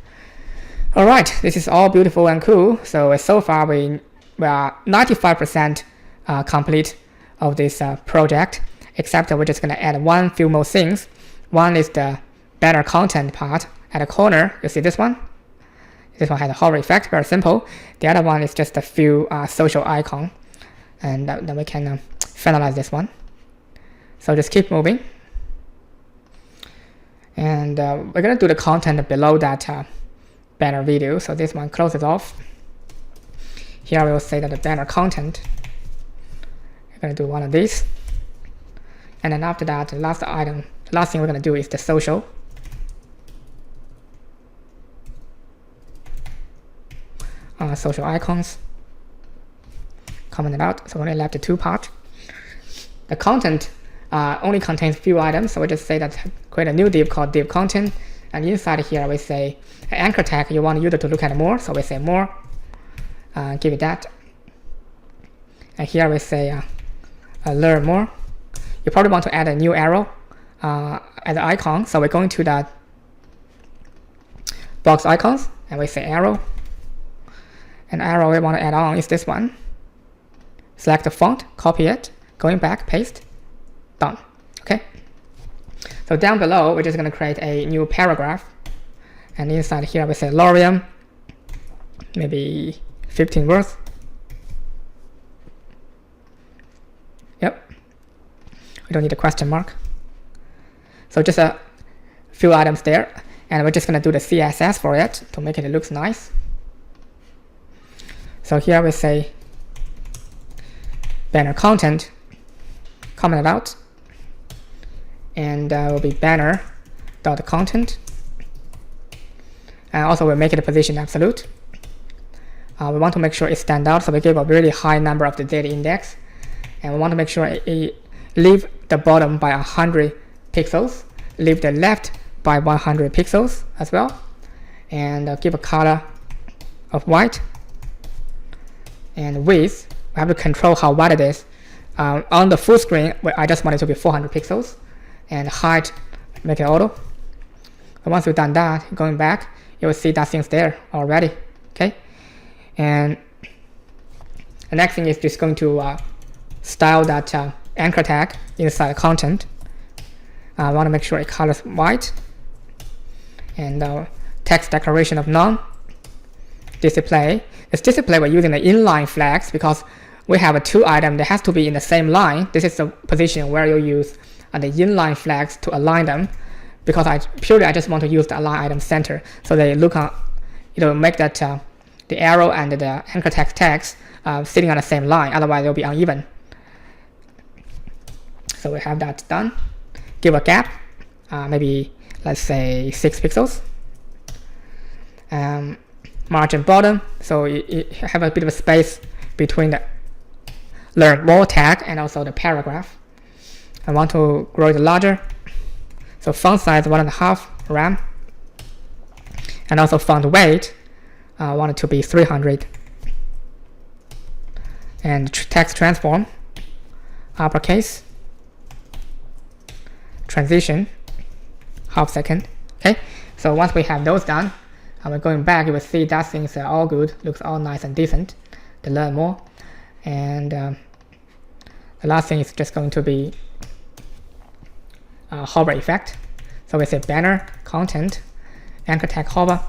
All right, this is all beautiful and cool. So far we are 95% complete of this project, except that we're just going to add few more things. One is the banner content part at the corner. You see this one? This one has a hover effect, very simple. The other one is just a few social icon, and then we can finalize this one. So just keep moving. And we're going to do the content below that banner video. So this one closes off. Here we will say that the banner content, we're going to do one of these. And then after that, the last thing we're going to do is the social. Social icons. Comment it out. So we only left the 2 parts. The content only contains few items, so we just say that create a new div called div content, and inside here we say anchor tag you want the user to look at more, so we say more, give it that, and here we say learn more. You probably want to add a new arrow as an icon, so we're going to that box icons, and we say arrow, and arrow we want to add on is this one. Select the font, copy it, going back, paste, done. Okay. So down below, we're just going to create a new paragraph. And inside here, we say lorem, maybe 15 words. Yep. We don't need a question mark. So just a few items there. And we're just going to do the CSS for it to make it look nice. So here we say banner content, comment it out, and will be banner.content. And also we'll make it a position absolute. We want to make sure it stands out, so we give a really high number of the data index, and we want to make sure it leave the bottom by 100 pixels, leave the left by 100 pixels as well, and give a color of white. And width, we have to control how wide it is. On the full screen, I just want it to be 400 pixels. And height, make it auto. But once we've done that, going back, you will see that thing's there already. Okay. And the next thing is just going to style that anchor tag inside the content. I want to make sure it colors white. and text declaration of none. Display. It's display we're using the inline flags because we have a 2 item that has to be in the same line. This is the position where you use the inline flags to align them, because I just want to use the align item center, so they look on, make that the arrow and the anchor text sitting on the same line. Otherwise, they'll be uneven. So we have that done. Give a gap, maybe let's say 6 pixels. Margin bottom, so you have a bit of a space between the learn more tag and also the paragraph. I want to grow it larger, so font size 1.5 RAM, and also font weight I want it to be 300, and text transform uppercase, transition ½ second. Okay, so once we have those done, we're going back, you will see that things are all good, looks all nice and decent to learn more. And the last thing is just going to be hover effect. So we say banner, content, anchor tag hover.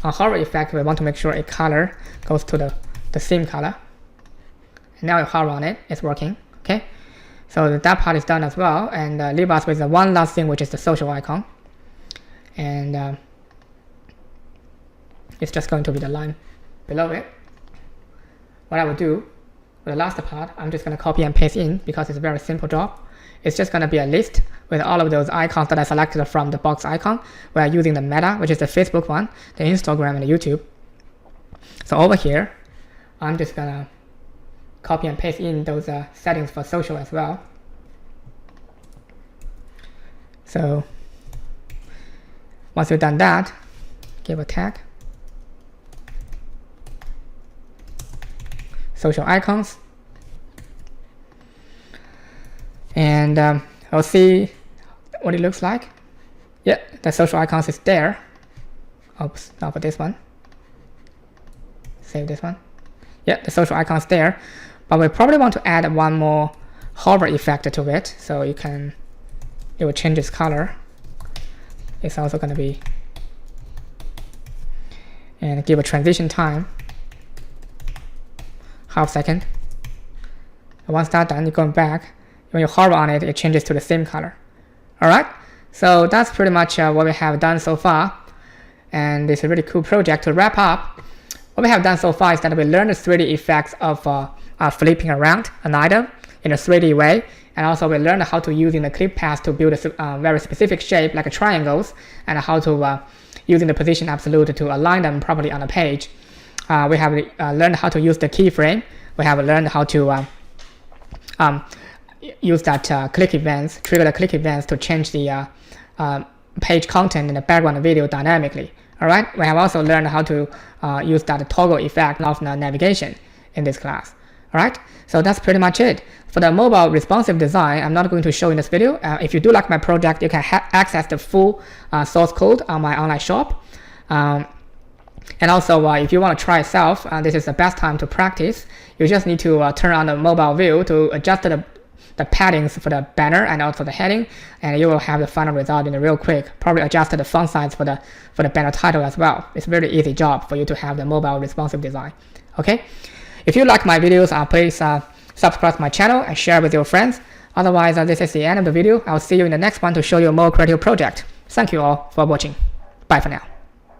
Hover effect, we want to make sure a color goes to the theme color. And now you hover on it, it's working. Okay, so that part is done as well, and leave us with the one last thing, which is the social icon. And it's just going to be the line below it. What I will do for the last part, I'm just going to copy and paste in, because it's a very simple job. It's just going to be a list with all of those icons that I selected from the box icon. We are using the Meta, which is the Facebook one, the Instagram, and the YouTube. So over here, I'm just going to copy and paste in those settings for social as well. So once you've done that, give a tag. Social icons. And I'll see what it looks like. Yeah, the social icons is there. Oops, not for this one. Save this one. Yeah, the social icons there. But we probably want to add one more hover effect to it, so it will change its color. It's also going to be, and give a transition time ½ second. And once that's done, you're going back. When you hover on it, it changes to the same color. Alright, so that's pretty much what we have done so far. And it's a really cool project. To wrap up, what we have done so far is that we learned the 3D effects of flipping around an item in a 3D way. And also we learned how to using the clip path to build a very specific shape like triangles, and how to using the position absolute to align them properly on the page. We have learned how to use the keyframe. We have learned how to use that click events, trigger the click events to change the page content in the background video dynamically. Alright, we have also learned how to use that toggle effect of the navigation in this class. Alright, so that's pretty much it. For the mobile responsive design, I'm not going to show in this video. If you do like my project, you can access the full source code on my online shop. And also, if you want to try yourself, this is the best time to practice. You just need to turn on the mobile view to adjust the paddings for the banner and also the heading, and you will have the final result in a real quick. Probably adjust the font size for the banner title as well. It's a very easy job for you to have the mobile responsive design. Okay, if you like my videos, please subscribe to my channel and share with your friends. Otherwise, this is the end of the video. I'll see you in the next one to show you a more creative project. Thank you all for watching. Bye for now.